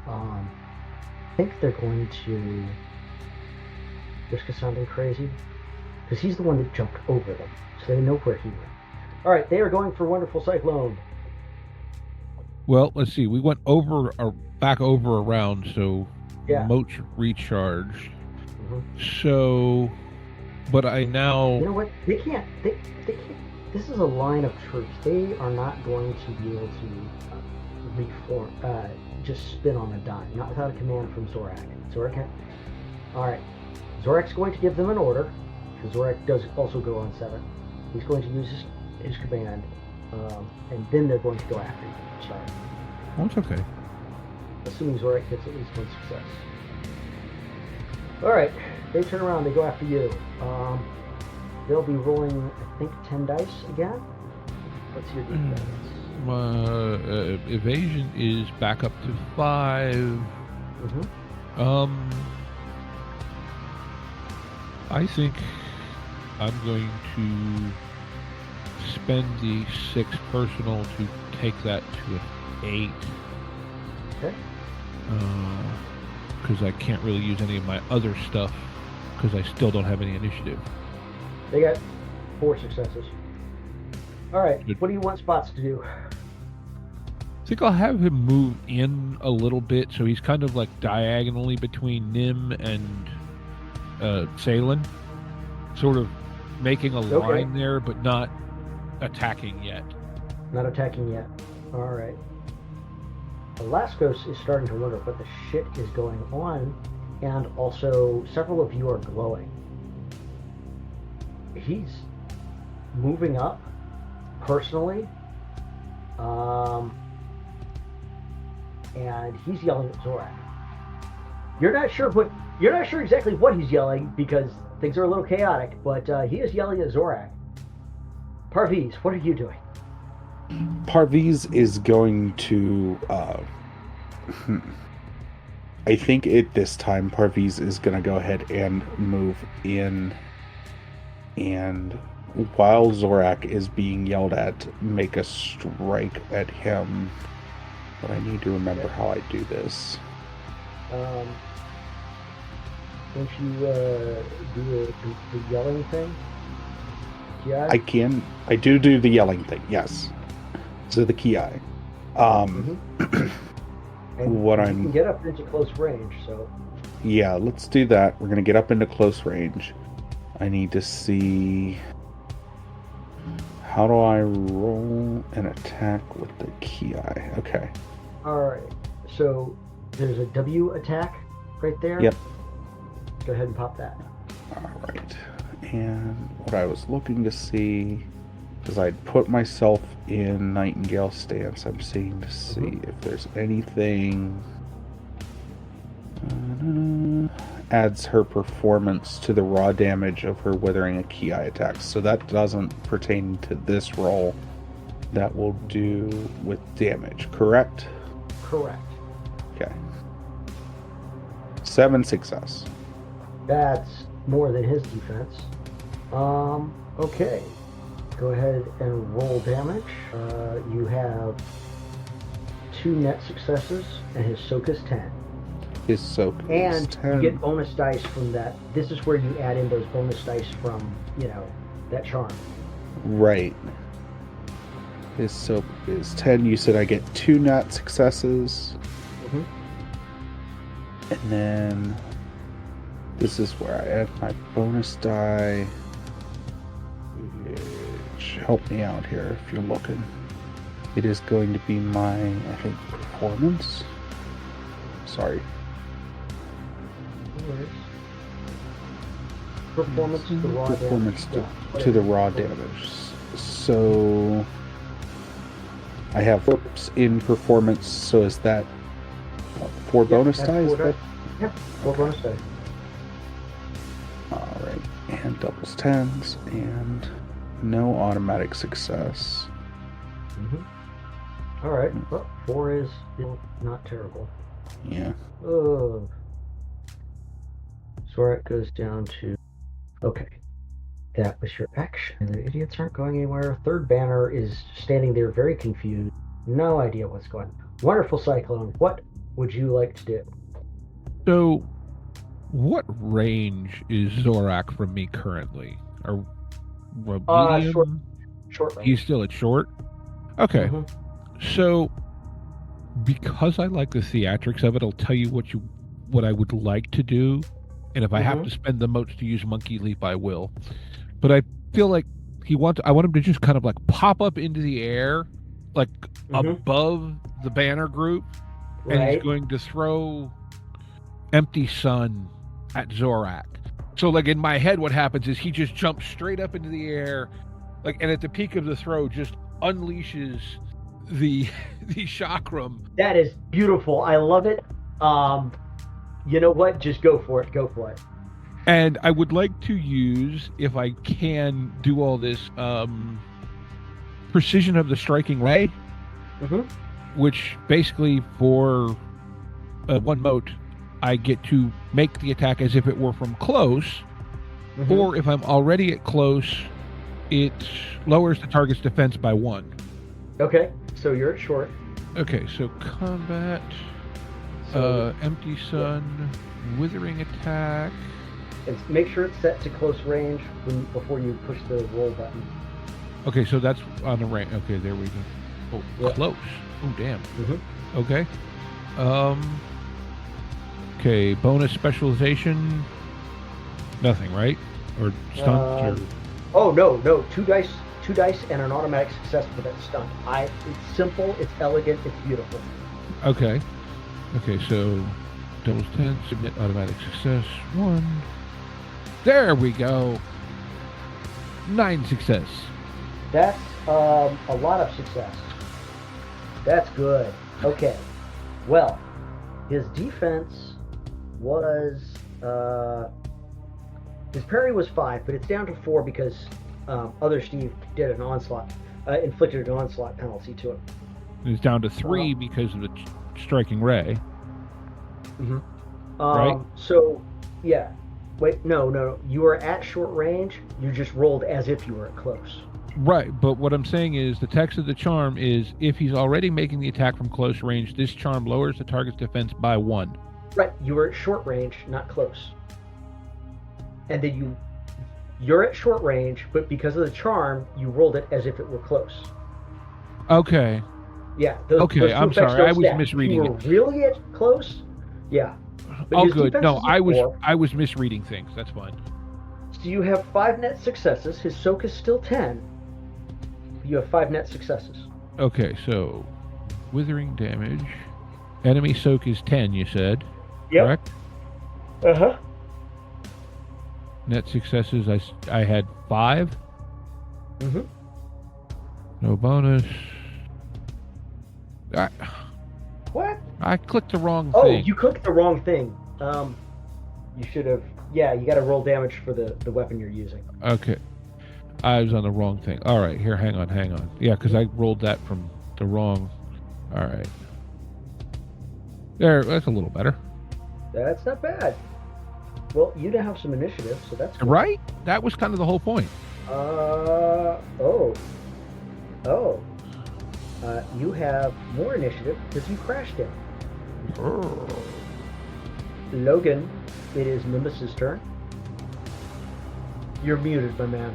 I think they're going to risk sounding crazy, because he's the one that jumped over them, so they know where he went. All right, they are going for Wonderful Cyclone. Well, let's see. We went over or back over around, so Yeah. Moat recharged. Mhm. So, but I now. You know what? They can't. They can't. This is a line of troops. They are not going to be able to reform. Just spin on a dime. Not without a command from Zorak. Zorak can't. All right. Zorak's going to give them an order, because Zorak does also go on 7. He's going to use his command, and then they're going to go after you. Sorry. Oh, it's okay. Assuming Zorak gets at least 1 success. All right. They turn around. They go after you. They'll be rolling, I think, 10 dice again. What's your defense? My evasion is back up to 5. Mm-hmm. I think I'm going to spend the 6 personal to take that to an 8. Okay. Because I can't really use any of my other stuff because I still don't have any initiative. They got 4 successes. All right. Good. What do you want Spots to do? I think I'll have him move in a little bit, so he's kind of like diagonally between Nim and Salen, sort of making a line there, but not attacking yet. Not attacking yet. All right. Alaskos is starting to wonder what the shit is going on, and also several of you are glowing. He's moving up personally, and he's yelling at Zorak. You're not sure exactly what he's yelling because things are a little chaotic, but he is yelling at Zorak. Parviz, what are you doing? Parviz is going to I think at this time Parviz is going to go ahead and move in, and while Zorak is being yelled at, make a strike at him. But I need to remember how I do this. Don't you do the yelling thing? Yeah. I do the yelling thing, yes. So the Ki. And What you I'm can get up into close range, so yeah, let's do that. We're gonna get up into close range. I need to see, how do I roll an attack with the Ki? Okay. alright. So there's a W attack right there. Yep. Go ahead and pop that. Alright. And what I was looking to see, because I'd put myself in Nightingale stance, I'm seeing to see if there's anything adds her performance to the raw damage of her Withering a Ki attacks. So that doesn't pertain to this roll. That will do with damage, correct? Correct. Okay. 7 success. That's more than his defense. Okay. Go ahead and roll damage. You have 2 net successes, and his soak is 10. His soak is And 10. you get bonus dice from that. This is where you add in those bonus dice from, that charm. Right. His soak is 10. You said I get 2 nat successes. Mhm. And then this is where I add my bonus die. Which, help me out here if you're looking. It is going to be my, I think, performance. Sorry. No worries. Performance to the raw Performance damage. to the raw damage. So I have flips in performance, so is that 4 bonus that's dice? 4 dice. Yeah, 4 bonus die. Alright, and doubles 10s, and no automatic success. Alright, well, 4 is still not terrible. Yeah. Ugh. Zorak goes down to... Okay. That was your action. The idiots aren't going anywhere. Third banner is standing there very confused. No idea what's going on. Wonderful Cyclone. What would you like to do? So, what range is Zorak from me currently? Or medium? Short range. He's still at short? Okay. Mhm. So, because I like the theatrics of it, I'll tell you what I would like to do. And if I have to spend the motes to use Monkey Leap, I will. But I feel like I want him to just kind of like pop up into the air, like above the banner group, and he's going to throw Empty Sun at Zorak. So like in my head, what happens is he just jumps straight up into the air, like, and at the peak of the throw, just unleashes the chakram. That is beautiful. I love it. You know what? Just go for it. Go for it. And I would like to use, if I can do all this, Precision of the Striking Ray, which basically for 1 mote, I get to make the attack as if it were from close, or if I'm already at close, it lowers the target's defense by 1. Okay, so you're at short. Okay, so combat, Empty Sun, Withering Attack. And make sure it's set to close range before you push the roll button. Okay, so that's on the range. Okay, there we go. Oh, Yep. close. Oh, damn. Mhm. Okay. Okay, bonus specialization. Nothing, right? Or stunts? Oh no! 2 dice and an automatic success for that stunt. It's simple, it's elegant, it's beautiful. Okay. Okay, so doubles 10, submit automatic success 1. There we go. 9 success. That's a lot of success. That's good. Okay. Well, his defense was his parry was 5, but it's down to 4 because other Steve did an onslaught, inflicted an onslaught penalty to him. It's down to 3 because of the striking ray. Right? So, yeah. Wait, no. You were at short range. You just rolled as if you were at close. Right, but what I'm saying is the text of the charm is if he's already making the attack from close range, this charm lowers the target's defense by 1. Right, you were at short range, not close. And then you're at short range, but because of the charm, you rolled it as if it were close. Okay. Yeah. Okay, I'm sorry, I was misreading it. If you were really at close, yeah. But Oh, his good. defense No, is a 4. I was misreading things. That's fine. So you have 5 net successes. His soak is still 10. You have 5 net successes. Okay, so withering damage. Enemy soak is 10, you said. Yep. Correct? Uh-huh. Net successes, I had 5. Mm-hmm. No bonus. What? I clicked the wrong Oh, thing. you clicked the wrong thing. You should have... Yeah, you got to roll damage for the weapon you're using. Okay. I was on the wrong thing. All right, here, hang on. Yeah, because I rolled that from the wrong... All right. There, that's a little better. That's not bad. Well, you now have some initiative, so that's good. Right? That was kind of the whole point. You have more initiative because you crashed him. Logan, it is Nimbus's turn. You're muted, my man.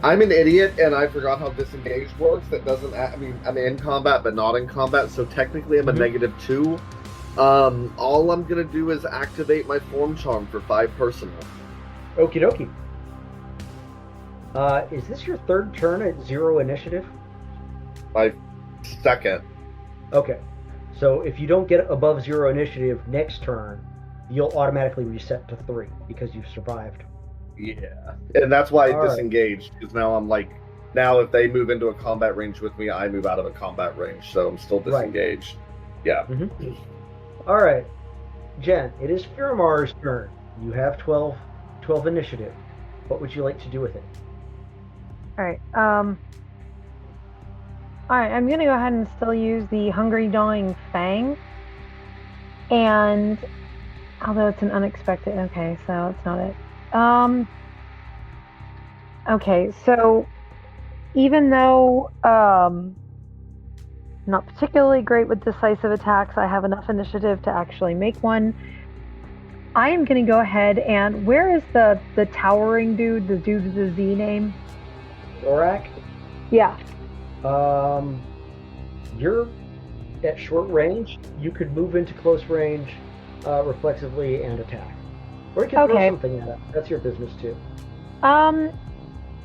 I'm an idiot, and I forgot how disengage works. That doesn't. I'm in combat, but not in combat. So technically, I'm a -2. All I'm gonna do is activate my form charm for 5 personal. Okie dokie. Is this your third turn at 0 initiative? My second. Okay. So if you don't get above 0 initiative next turn, you'll automatically reset to 3 because you've survived. Yeah, and that's why I All right. disengaged, because now I'm like, now if they move into a combat range with me, I move out of a combat range, so I'm still Right. disengaged. Yeah. All right. Jen, it is Firamar's turn. You have 12 initiative. What would you like to do with it? Alright, alright, I'm gonna go ahead and still use the Hungry Gnawing Fang. And although it's an unexpected, okay, so it's not it. Okay, so even though not particularly great with decisive attacks, I have enough initiative to actually make one. I am gonna go ahead and where is the towering dude, the dude with the Z name? Zorak? Yeah. You're at short range. You could move into close range reflexively and attack. Or you can throw Okay. something at it. That's your business too.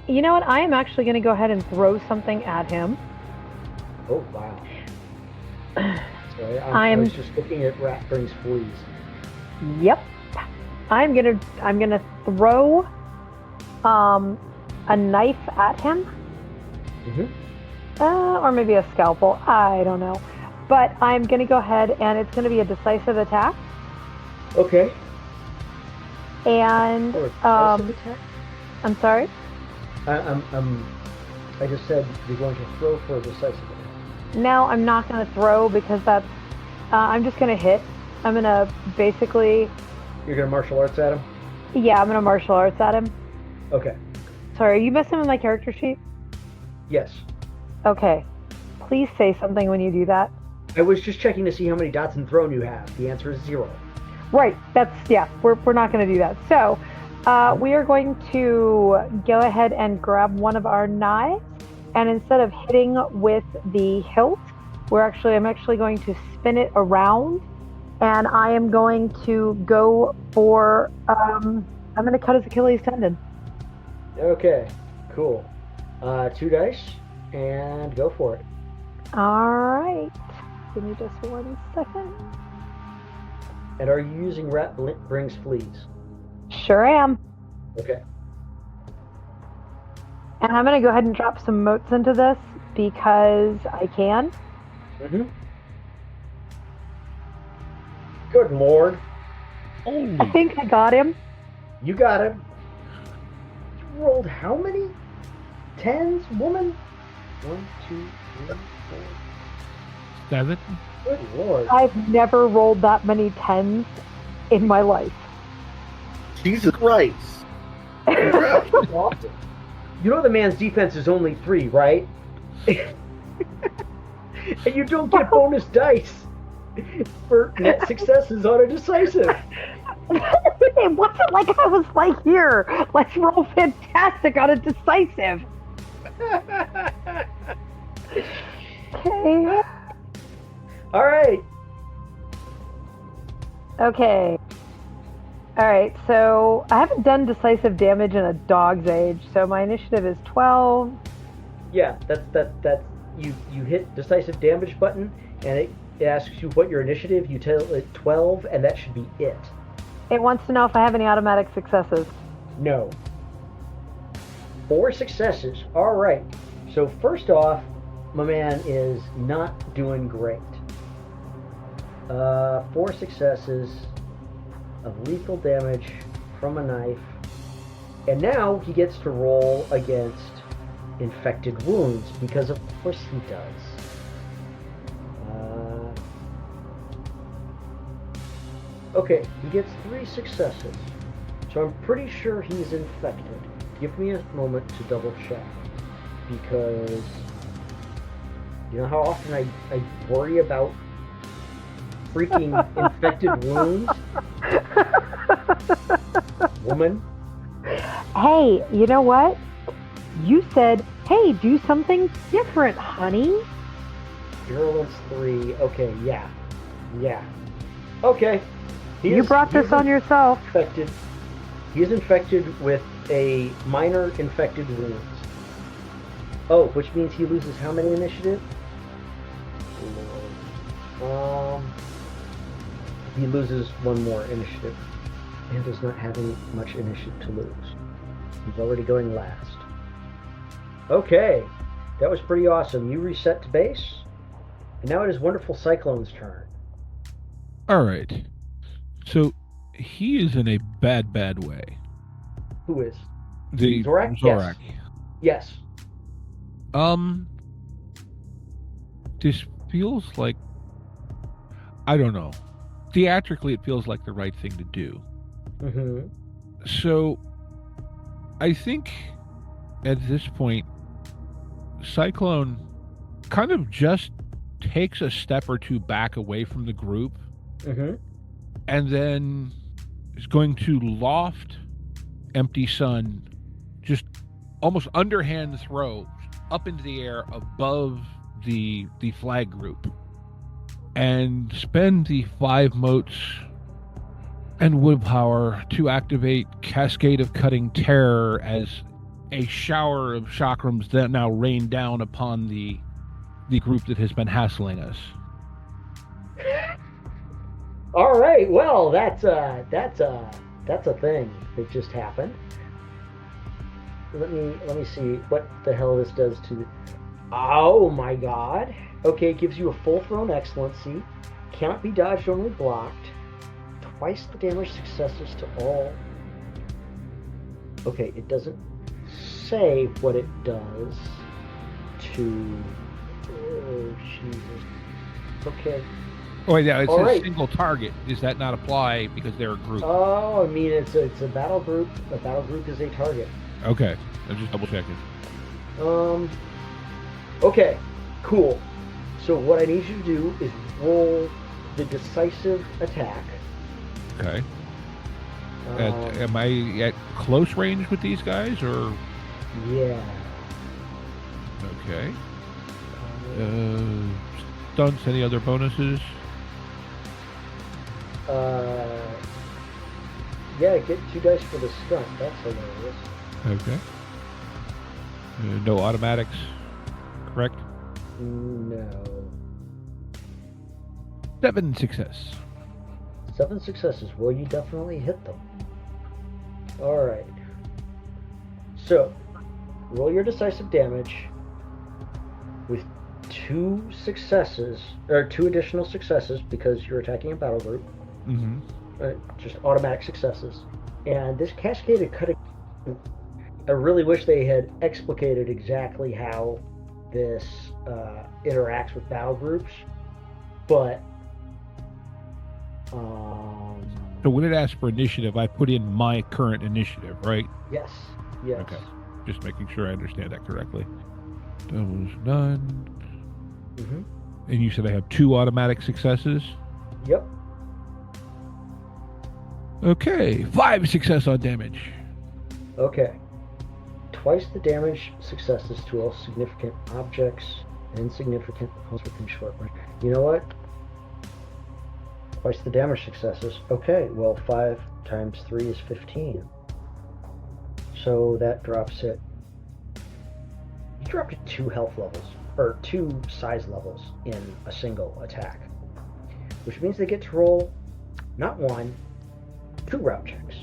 You know what? I am actually going to go ahead and throw something at him. Oh, wow. Sorry, I I'm- was just looking at Rat Brings Fleas. Yep. I'm gonna throw a knife at him. Or maybe a scalpel. I don't know. But I'm gonna go ahead and it's gonna be a decisive attack. Okay. And Or decisive attack? I'm sorry. I just said you're going to throw for a decisive attack. No, I'm not gonna throw because that's. I'm just gonna hit. I'm gonna basically. You're going to martial arts at him? Yeah, I'm gonna martial arts at him. Okay. Sorry, are you messing with my character sheet? Yes. Okay. Please say something when you do that. I was just checking to see how many dots in thrown you have. The answer is 0. Right. We're not going to do that. So, we are going to go ahead and grab one of our knives, and instead of hitting with the hilt, I'm actually going to spin it around, and I am going to go for. I'm going to cut his Achilles tendon. Okay. Cool. 2 dice, and go for it. All right. Give me just 1 second. And are you using Rat Brings Fleas? Sure am. Okay. And I'm going to go ahead and drop some motes into this because I can. Good lord. I think I got him. You got him. You rolled how many? 10s, woman? 1, 2, 3, 4. 7? Good lord. I've never rolled that many 10s in my life. Jesus Christ. Awesome. You know the man's defense is only 3, right? And you don't get bonus dice for net successes on a decisive. It wasn't like I was like, here, let's roll fantastic on a decisive. Okay. All right. Okay. All right, so I haven't done decisive damage in a dog's age, so my initiative is 12. Yeah, that's you hit decisive damage button, and it asks you what your initiative. You tell it 12, and that should be it. It wants to know if I have any automatic successes. No. 4 successes. All right. So first off, my man is not doing great. 4 successes of lethal damage from a knife, and now he gets to roll against infected wounds because of course he does. Okay, he gets 3 successes, so I'm pretty sure he's infected. Give me a moment to double check, because you know how often I worry about freaking infected wounds? Woman? Hey, you know what? You said, hey, do something different, honey. Virulence 3. Okay, yeah. Yeah. Okay. You brought this on yourself. Infected. He is infected with a minor infected wounds. Oh, which means he loses how many initiative? He loses one more initiative. And is not having much initiative to lose. He's already going last. Okay. That was pretty awesome. You reset to base. And now it is Wonderful Cyclone's turn. All right. So he is in a bad way. Who is? The Zorak? Zorak. Yes. This feels like, I don't know. Theatrically, it feels like the right thing to do. Mm-hmm. So, I think at this point, Cyclone kind of just takes a step or two back away from the group, Mm-hmm. and then is going to loft Empty Sun, just almost underhand throw up into the air above the flag group, and spend the 5 motes and willpower to activate Cascade of Cutting Terror as a shower of chakrams that now rain down upon the group that has been hassling us. All right. Well, that's a thing that just happened. Let me see what the hell this does to. Oh my God. Okay, it gives you a full thrown excellency. Cannot be dodged, only blocked. Twice the damage successes to all. Okay, it doesn't say what it does to. Oh Jesus. Okay. Oh, yeah, it All says right. single target. Does that not apply because they're a group? Oh, I mean it's a battle group. A battle group is a target. Okay, I'm just double checking. Okay, cool. So what I need you to do is roll the decisive attack. Okay. Um, Am I at close range with these guys, or yeah. okay? Stunts? Any other bonuses? Yeah, get 2 dice for the stunt. That's hilarious. Okay. No automatics, correct? No. 7 success. 7 successes. Well, you definitely hit them. All right. So, roll your decisive damage with 2 successes, or 2 additional successes because you're attacking a battle group. Mm-hmm. Just automatic successes. And this cascaded cutting, I really wish they had explicated exactly how this interacts with battle groups, but So when it asks for initiative, I put in my current initiative, right? yes. Okay. Just making sure I understand that correctly. That was none. Mm-hmm. And you said I have 2 automatic successes? Yep. Okay. 5 success on damage. Okay. Twice the damage successes to all significant objects and insignificant opponents within short range. You know what? Twice the damage successes. Okay, well, 5 times 3 is 15. So that drops it. You dropped it 2 health levels, or 2 size levels in a single attack. Which means they get to roll not 1, 2 route checks.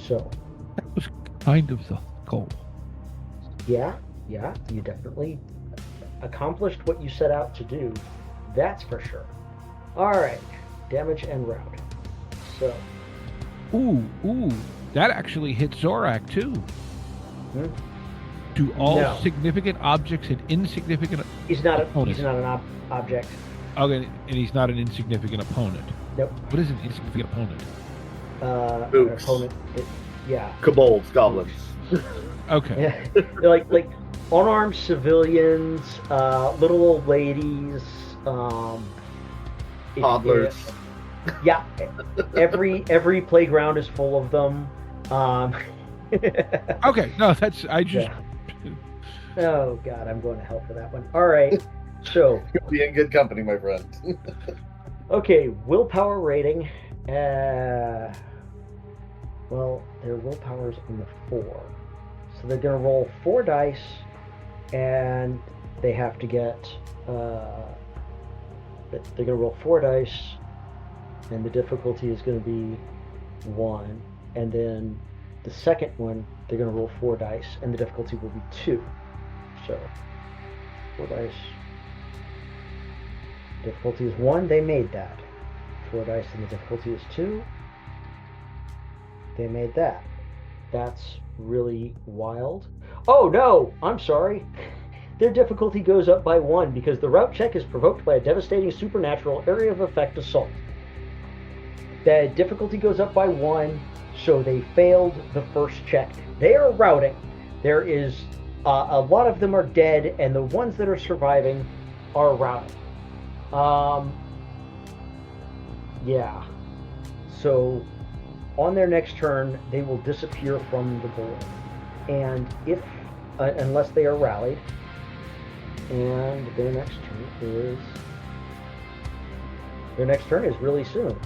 So, That was kind of the goal. yeah, you definitely accomplished what you set out to do. That's for sure. Alright, damage and route. So, Ooh. That actually hits Zorak, too. Hmm? To all No. significant objects and insignificant... he's not Opponent. an object. Okay, and he's not an insignificant opponent. Nope. What is an insignificant opponent? An Oops. opponent. Yeah. Kobolds, goblins. Okay. Yeah. They're like unarmed civilians, little old ladies, Toddlers. Yeah, every playground is full of them. Okay, no, that's... I just... Yeah. Oh God, I'm going to hell for that one. All right, so You'll be in good company, my friend. okay, willpower rating. Well, their willpower's on the 4, so they're going to roll 4 dice, and they have to get. They're going to roll 4 dice, and the difficulty is going to be 1, and then the second one they're going to roll 4 dice, and the difficulty will be 2. So 4 dice. Difficulty is 1. They made that. 4 dice, and the difficulty is 2. They made that. That's really wild. Oh no! I'm sorry. Their difficulty goes up by 1 because the route check is provoked by a devastating supernatural area of effect assault. The difficulty goes up by 1, so they failed the first check. They are routing. There is a lot of them are dead, and the ones that are surviving are routing. Yeah. So on their next turn, they will disappear from the board, and if unless they are rallied. And their next turn is really soon.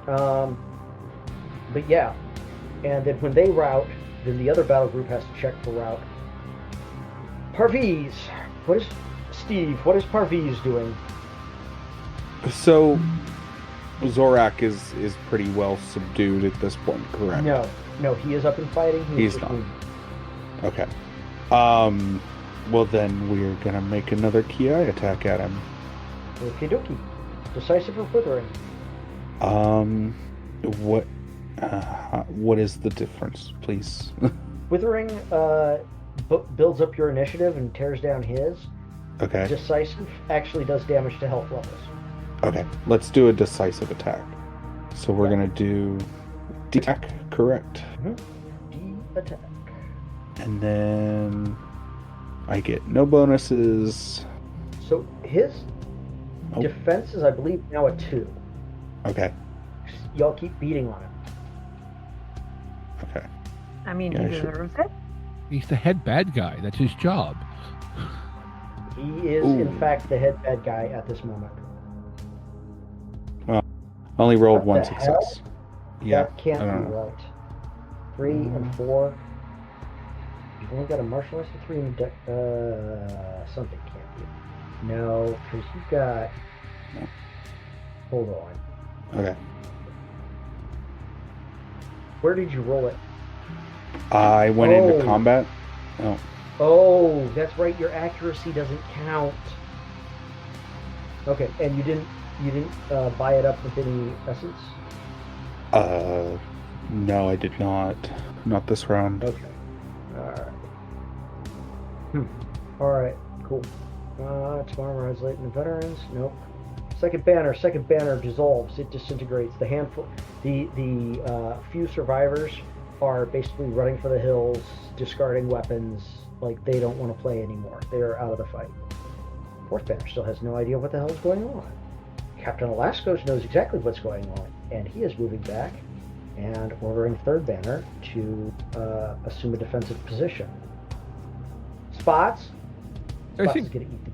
But yeah, and then when they rout, then the other battle group has to check for rout. Parviz, what is Parviz doing? So Zorak is pretty well subdued at this point, correct? No, he is up and fighting. He's not. Okay. Well, then we're gonna make another Ki attack at him. Okie dokie. Decisive or withering? What is the difference, please? Withering builds up your initiative and tears down his. Okay. Decisive actually does damage to health levels. Okay, let's do a decisive attack. So we're gonna do D-attack, correct? D-attack. And then I get no bonuses. So his defense is, I believe, now a 2. Okay. Y'all keep beating on him. Okay. I mean, Yeah, he deserves it. He's the head bad guy. That's his job. He is, Ooh. in fact, the head bad guy at this moment. Only rolled What one the success. Yeah. That can't I be don't know. right. 3 and 4. You've only got a martial arts of 3 and something can't be. No, because you've got. No. Hold on. Okay. Where did you roll it? I went into combat. Oh. Oh, that's right. Your accuracy doesn't count. Okay, and you didn't buy it up with any essence? No, I did not. Not this round. Okay. Alright, cool. Tomorrow rides late in the veterans. Nope. Second banner dissolves. It disintegrates. The handful, the few survivors are basically running for the hills, discarding weapons, like they don't want to play anymore. They are out of the fight. Fourth banner still has no idea what the hell is going on. Captain Alaskos knows exactly what's going on, and he is moving back and ordering third banner to assume a defensive position. Spots I is think going to eat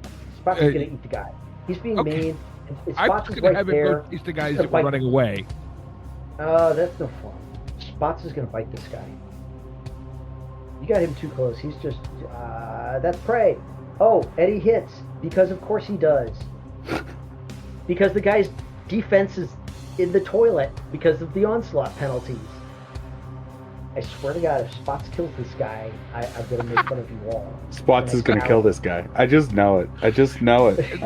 the guy. He's being Okay. mean. And I'm Spots just is going to right have there. it go chase the guys He's that gonna were bite- running away. That's no fun. Spots is going to bite this guy. You got him too close. He's just... that's prey. Oh, Eddie hits. Because of course he does. Because the guy's defense is in the toilet because of the onslaught penalties. I swear to God, if Spots kills this guy, I'm going to make fun of you all. Spots is gonna kill this guy. I just know it. I I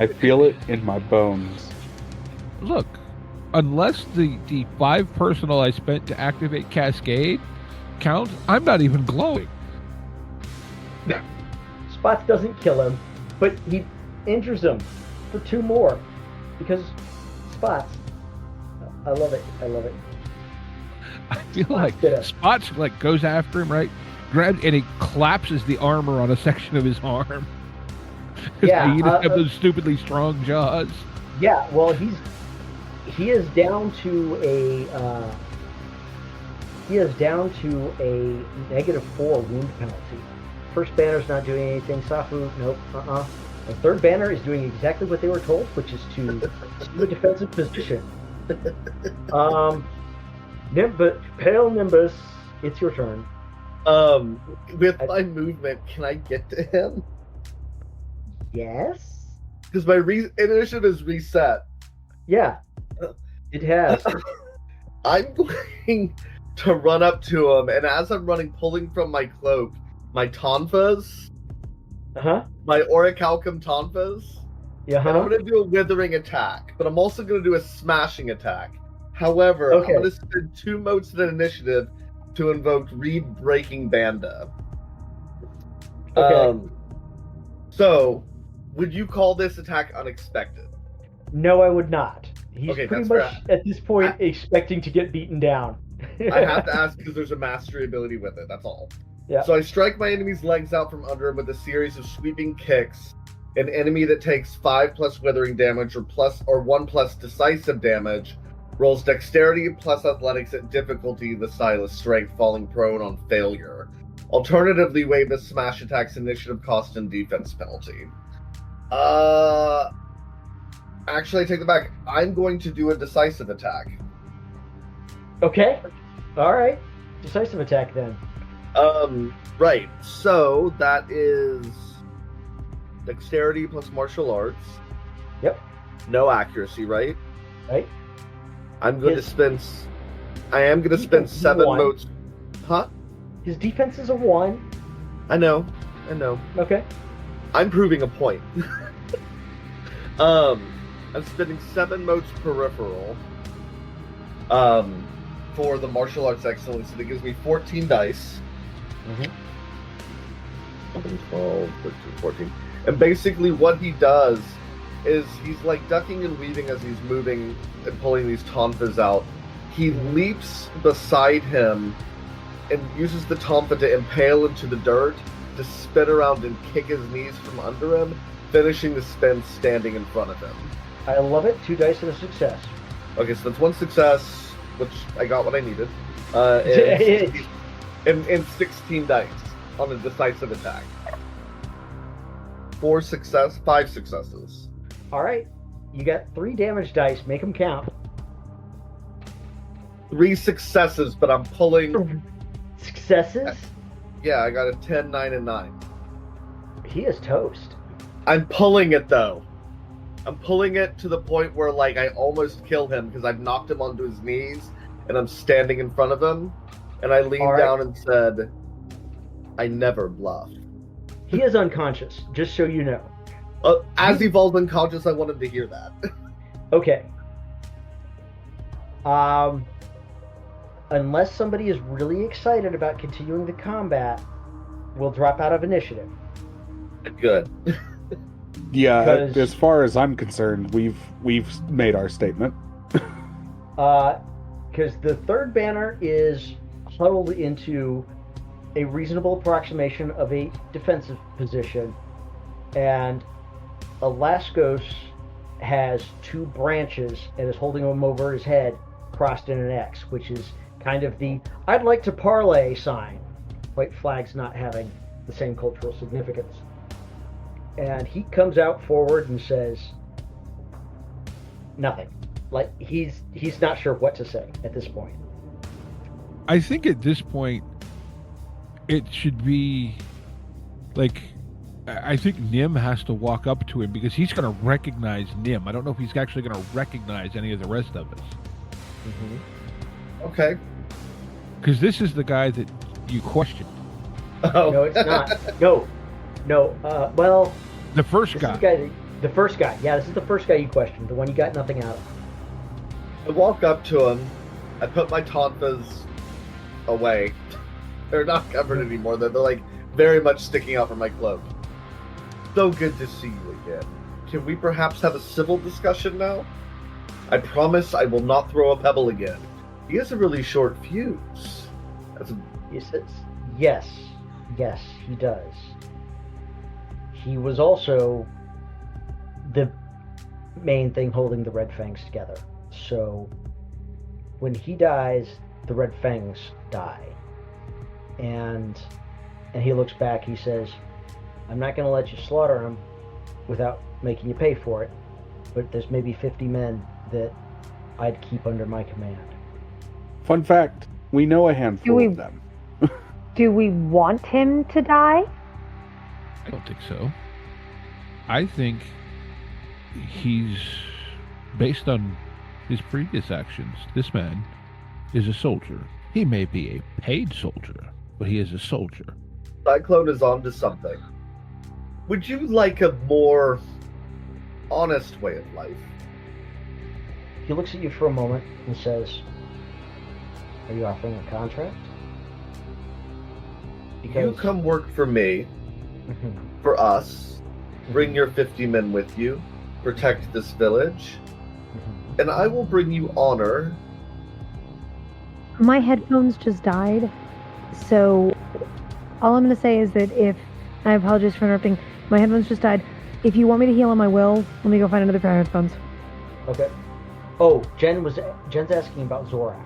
feel it in my bones. Look, unless the 5 personal I spent to activate Cascade count, I'm not even glowing. Spots doesn't kill him, but he injures him for 2 more. Because Spots. I love it. I feel like Spots goes after him, right? Grabs and he collapses the armor on a section of his arm. Yeah, he doesn't have those stupidly strong jaws. Yeah, well, he is down to a -4 wound penalty first banner's not doing anything. Safu, nope, The third banner is doing exactly what they were told, which is to assume a defensive position. Pale Nimbus, it's your turn. With my movement, can I get to him? Yes? Because my initiative is reset. Yeah, it has. I'm going to run up to him, and as I'm running, pulling from my cloak, my tonfas, my Orichalcum tonfas, and I'm going to do a withering attack, but I'm also going to do a smashing attack. However, I'm going to spend 2 motes in initiative to invoke Reed Breaking Banda. Okay. So, would you call this attack unexpected? No, I would not. He's Okay, pretty that's much at this point expecting to get beaten down. I have to ask because there's a mastery ability with it, that's all. Yeah. So I strike my enemy's legs out from under him with a series of sweeping kicks. An enemy that takes 5+ withering damage or 1+ decisive damage rolls dexterity plus athletics at difficulty, the stylus strength, falling prone on failure. Alternatively, waive the smash attack's initiative cost and defense penalty. Actually, I take it back. I'm going to do a decisive attack. Okay. Alright. Decisive attack then. Right. So, that is dexterity plus martial arts. Yep. No accuracy, right? Right. I'm going to spend... I am going to spend 7 motes... Huh? His defense is a 1. I know. Okay. I'm proving a point. I'm spending 7 motes peripheral for the martial arts excellence, and it gives me 14 dice. 12, 13, 14. And basically what he does is he's like ducking and weaving as he's moving and pulling these tonfas out. He leaps beside him and uses the tonfa to impale into the dirt, to spin around and kick his knees from under him, finishing the spin standing in front of him. I love it. 2 dice and a success. Okay, so that's 1 success, which I got what I needed. And 16 dice on a decisive attack. 5 successes. Alright. You got 3 damage dice. Make them count. 3 successes, but I'm pulling... Successes? Yeah, I got a 10, 9, and 9. He is toast. I'm pulling it, though. I'm pulling it to the point where, like, I almost kill him because I've knocked him onto his knees, and I'm standing in front of him, and I leaned down and said, I never bluff. He is unconscious, just so you know. As he falls unconscious, I wanted to hear that. Okay. Unless somebody is really excited about continuing the combat, we'll drop out of initiative. Good. Yeah, as far as I'm concerned, we've made our statement. Because the third banner is huddled into a reasonable approximation of a defensive position, and Alaskos has 2 branches and is holding them over his head, crossed in an X, which is kind of the I'd like to parlay sign. White flag's not having the same cultural significance. And he comes out forward and says nothing. Like he's not sure what to say at this point. I think at this point it should be like, I think Nim has to walk up to him because he's going to recognize Nim. I don't know if he's actually going to recognize any of the rest of us. Okay. Because this is the guy that you questioned. Oh. No, it's not. No. Well, the first guy. The first guy. Yeah, this is the first guy you questioned. The one you got nothing out of. I walk up to him. I put my tonfas away. They're not covered anymore. They're like very much sticking out from my cloak. So good to see you again. Can we perhaps have a civil discussion now? I promise I will not throw a pebble again. He has a really short fuse. He says, yes, he does. He was also the main thing holding the Red Fangs together. So when he dies, the Red Fangs die. And And he looks back. He says, I'm not going to let you slaughter him without making you pay for it. But there's maybe 50 men that I'd keep under my command. Fun fact, we know a handful we- of them. Do we want him to die? I don't think so. I think he's, based on his previous actions, this man is a soldier. He may be a paid soldier, but he is a soldier. Cyclone is onto something. Would you like a more honest way of life? He looks at you for a moment and says, are you offering a contract? You come work for me, Mhm. for us, bring your 50 men with you, protect this village, Mhm. and I will bring you honor. My headphones just died, so all I'm going to say is that if, I apologize for interrupting, my headphones just died. If you want me to heal him, I will. Let me go find another pair of headphones. Okay. Oh, Jen's asking about Zorak.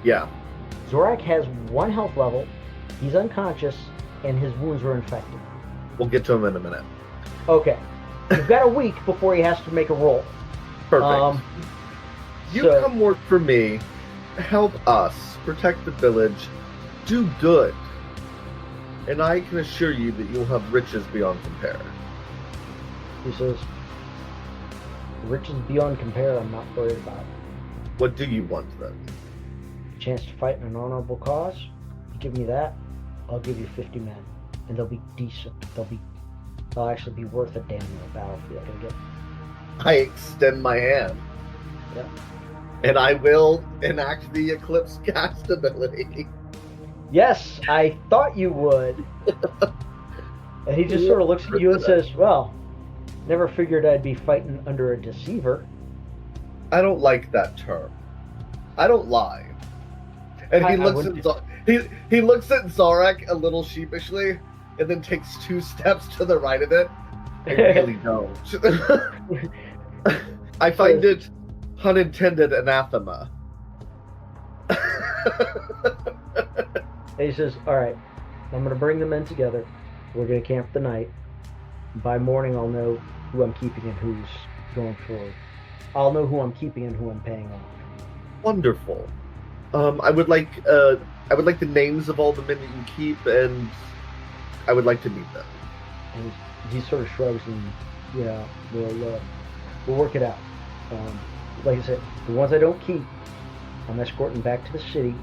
Yeah. Zorak has 1 health level, he's unconscious, and his wounds are infected. We'll get to him in a minute. Okay. You've got a week before he has to make a roll. Perfect. You so- come work for me, help us, protect the village, do good. And I can assure you that you'll have riches beyond compare. He says, riches beyond compare, I'm not worried about. What do you want then? Chance to fight in an honorable cause? You give me that, I'll give you 50 men. And they'll be decent. They'll actually be worth a damn on the battlefield. I extend my hand. Yeah. And I will enact the Eclipse cast ability. Yes, I thought you would. And he just sort of looks at you and says, well, never figured I'd be fighting under a deceiver. I don't like that term. I don't lie. And he I looks at wouldn't- he looks at Zorak a little sheepishly, and then takes 2 steps to the right of it. I really don't. I find it unintended anathema. And he says, all right, I'm going to bring the men together. We're going to camp the night. By morning, I'll know who I'm keeping and who's going forward. I'll know who I'm keeping and who I'm paying off. Wonderful. I would like the names of all the men that you keep, and I would like to meet them. And he sort of shrugs and, yeah, we'll work it out. Like I said, the ones I don't keep, I'm escorting back to the city,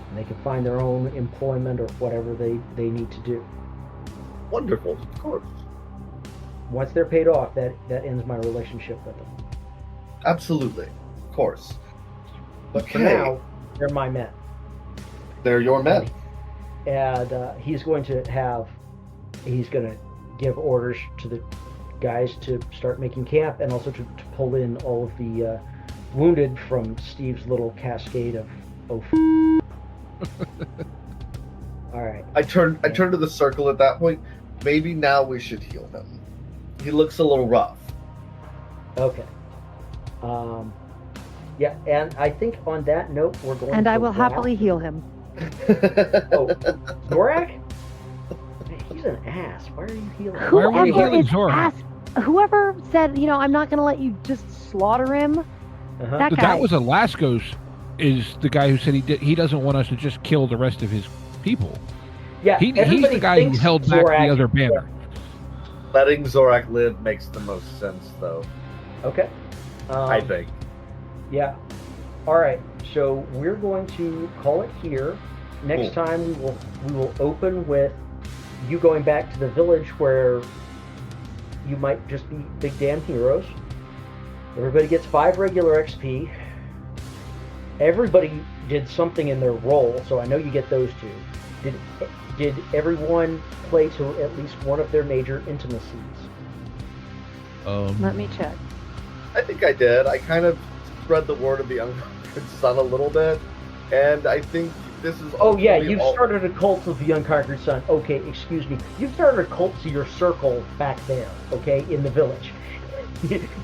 and they can find their own employment or whatever they need to do. Wonderful, of course. Once they're paid off, that ends my relationship with them. Absolutely, of course. But Okay. for now, they're my men. They're your men. And he's going to give orders to the guys to start making camp, and also to pull in all of the wounded from Steve's little cascade of all right. I turn to the circle at that point. Maybe now we should heal him. He looks a little rough. Okay. Yeah, and I think on that note, we're going And to I will wrap. happily heal him. Oh, Zorak? He's an ass. Why are you healing? Why are we Whoever healing is Zorak? whoever said, I'm not going to let you just slaughter him, Uh-huh. that But guy. that was Alaskos, is the guy who said he doesn't want us to just kill the rest of his people. Yeah, He's everybody the guy who thinks held back Zorak- the other banner. Letting Zorak live makes the most sense, though. Okay. I think. Yeah. All right. So we're going to call it here. Next Cool. time we will open with you going back to the village where you might just be big damn heroes. Everybody gets 5 regular XP. Everybody did something in their role, so I know you get those 2. Did everyone play to at least one of their major intimacies? Let me check. I think I did. I kind of spread the word of the Unconquered Sun a little bit, and I think this is. Oh yeah, ultimately you've all- started a cult of the Unconquered Sun. Okay, excuse me. You've started a cult to your circle back there, okay, in the village.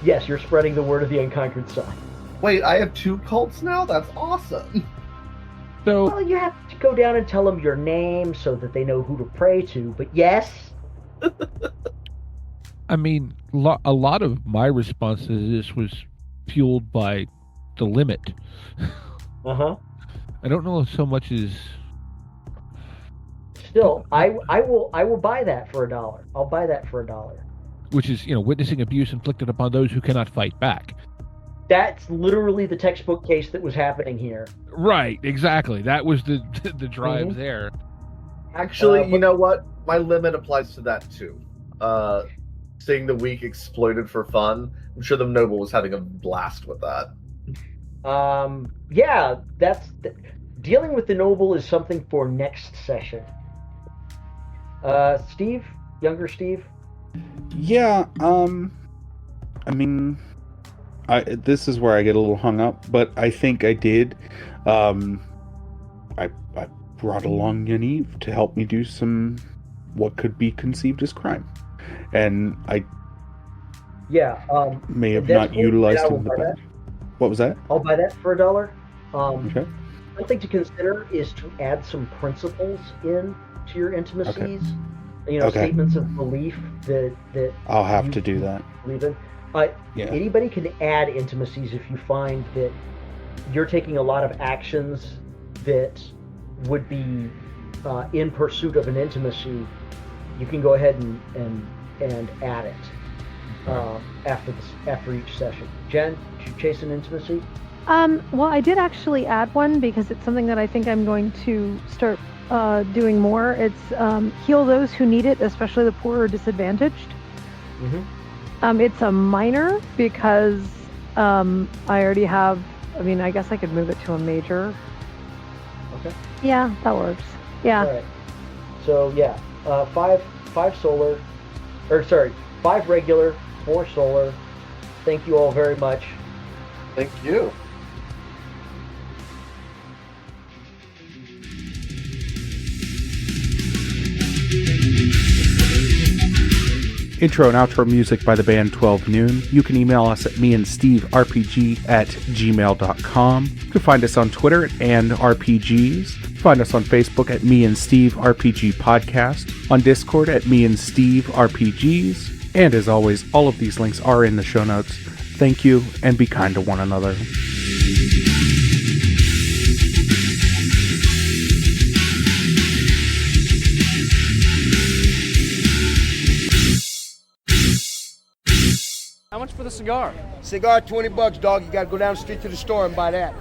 Yes, you're spreading the word of the Unconquered Sun. Wait, I have 2 cults now. That's awesome. So Well, you have to go down and tell them your name so that they know who to pray to. But yes, I mean, a lot of my response to this was fueled by the limit. I don't know if so much as Still, I will buy that for $1. I'll buy that for $1. which is, witnessing abuse inflicted upon those who cannot fight back. That's literally the textbook case that was happening here. Right, exactly. That was the drive Mhm. there. Actually, but- you know what? My limit applies to that too. Seeing the weak exploited for fun, I'm sure the noble was having a blast with that. Yeah, dealing with the noble is something for next session. Steve, younger Steve. Yeah, I mean, this is where I get a little hung up, but I think I did. I brought along Yaniv to help me do some what could be conceived as crime, and I Yeah, may have that's not cool. utilized Yeah, I will him the buy best. What was that? I'll buy that for $1. Okay. Something to consider is to add some principles in to your intimacies. Okay. Statements of belief that I'll have you to do that. believe in. Yeah. Anybody can add intimacies if you find that you're taking a lot of actions that would be in pursuit of an intimacy. You can go ahead and add it after each session. Jen, did you chase an intimacy? Well, I did actually add one because it's something that I think I'm going to start doing more. It's heal those who need it, especially the poor or disadvantaged. Mm-hmm. It's a minor because I already have. I mean, I guess I could move it to a major. Okay. Yeah, that works. Yeah. All right. So yeah, 5 solar, or sorry, 5 regular, 4 solar. Thank you all very much. Thank you. Intro and outro music by the band 12 Noon. You can email us at meandsteverpg@gmail.com. You can find us on Twitter and RPGs. Find us on Facebook at Me and Steve RPG Podcast. On Discord at Me and Steve RPGs. And as always, all of these links are in the show notes. Thank you, and be kind to one another. How much for the cigar? Cigar, $20, dog. You gotta go down the street to the store and buy that.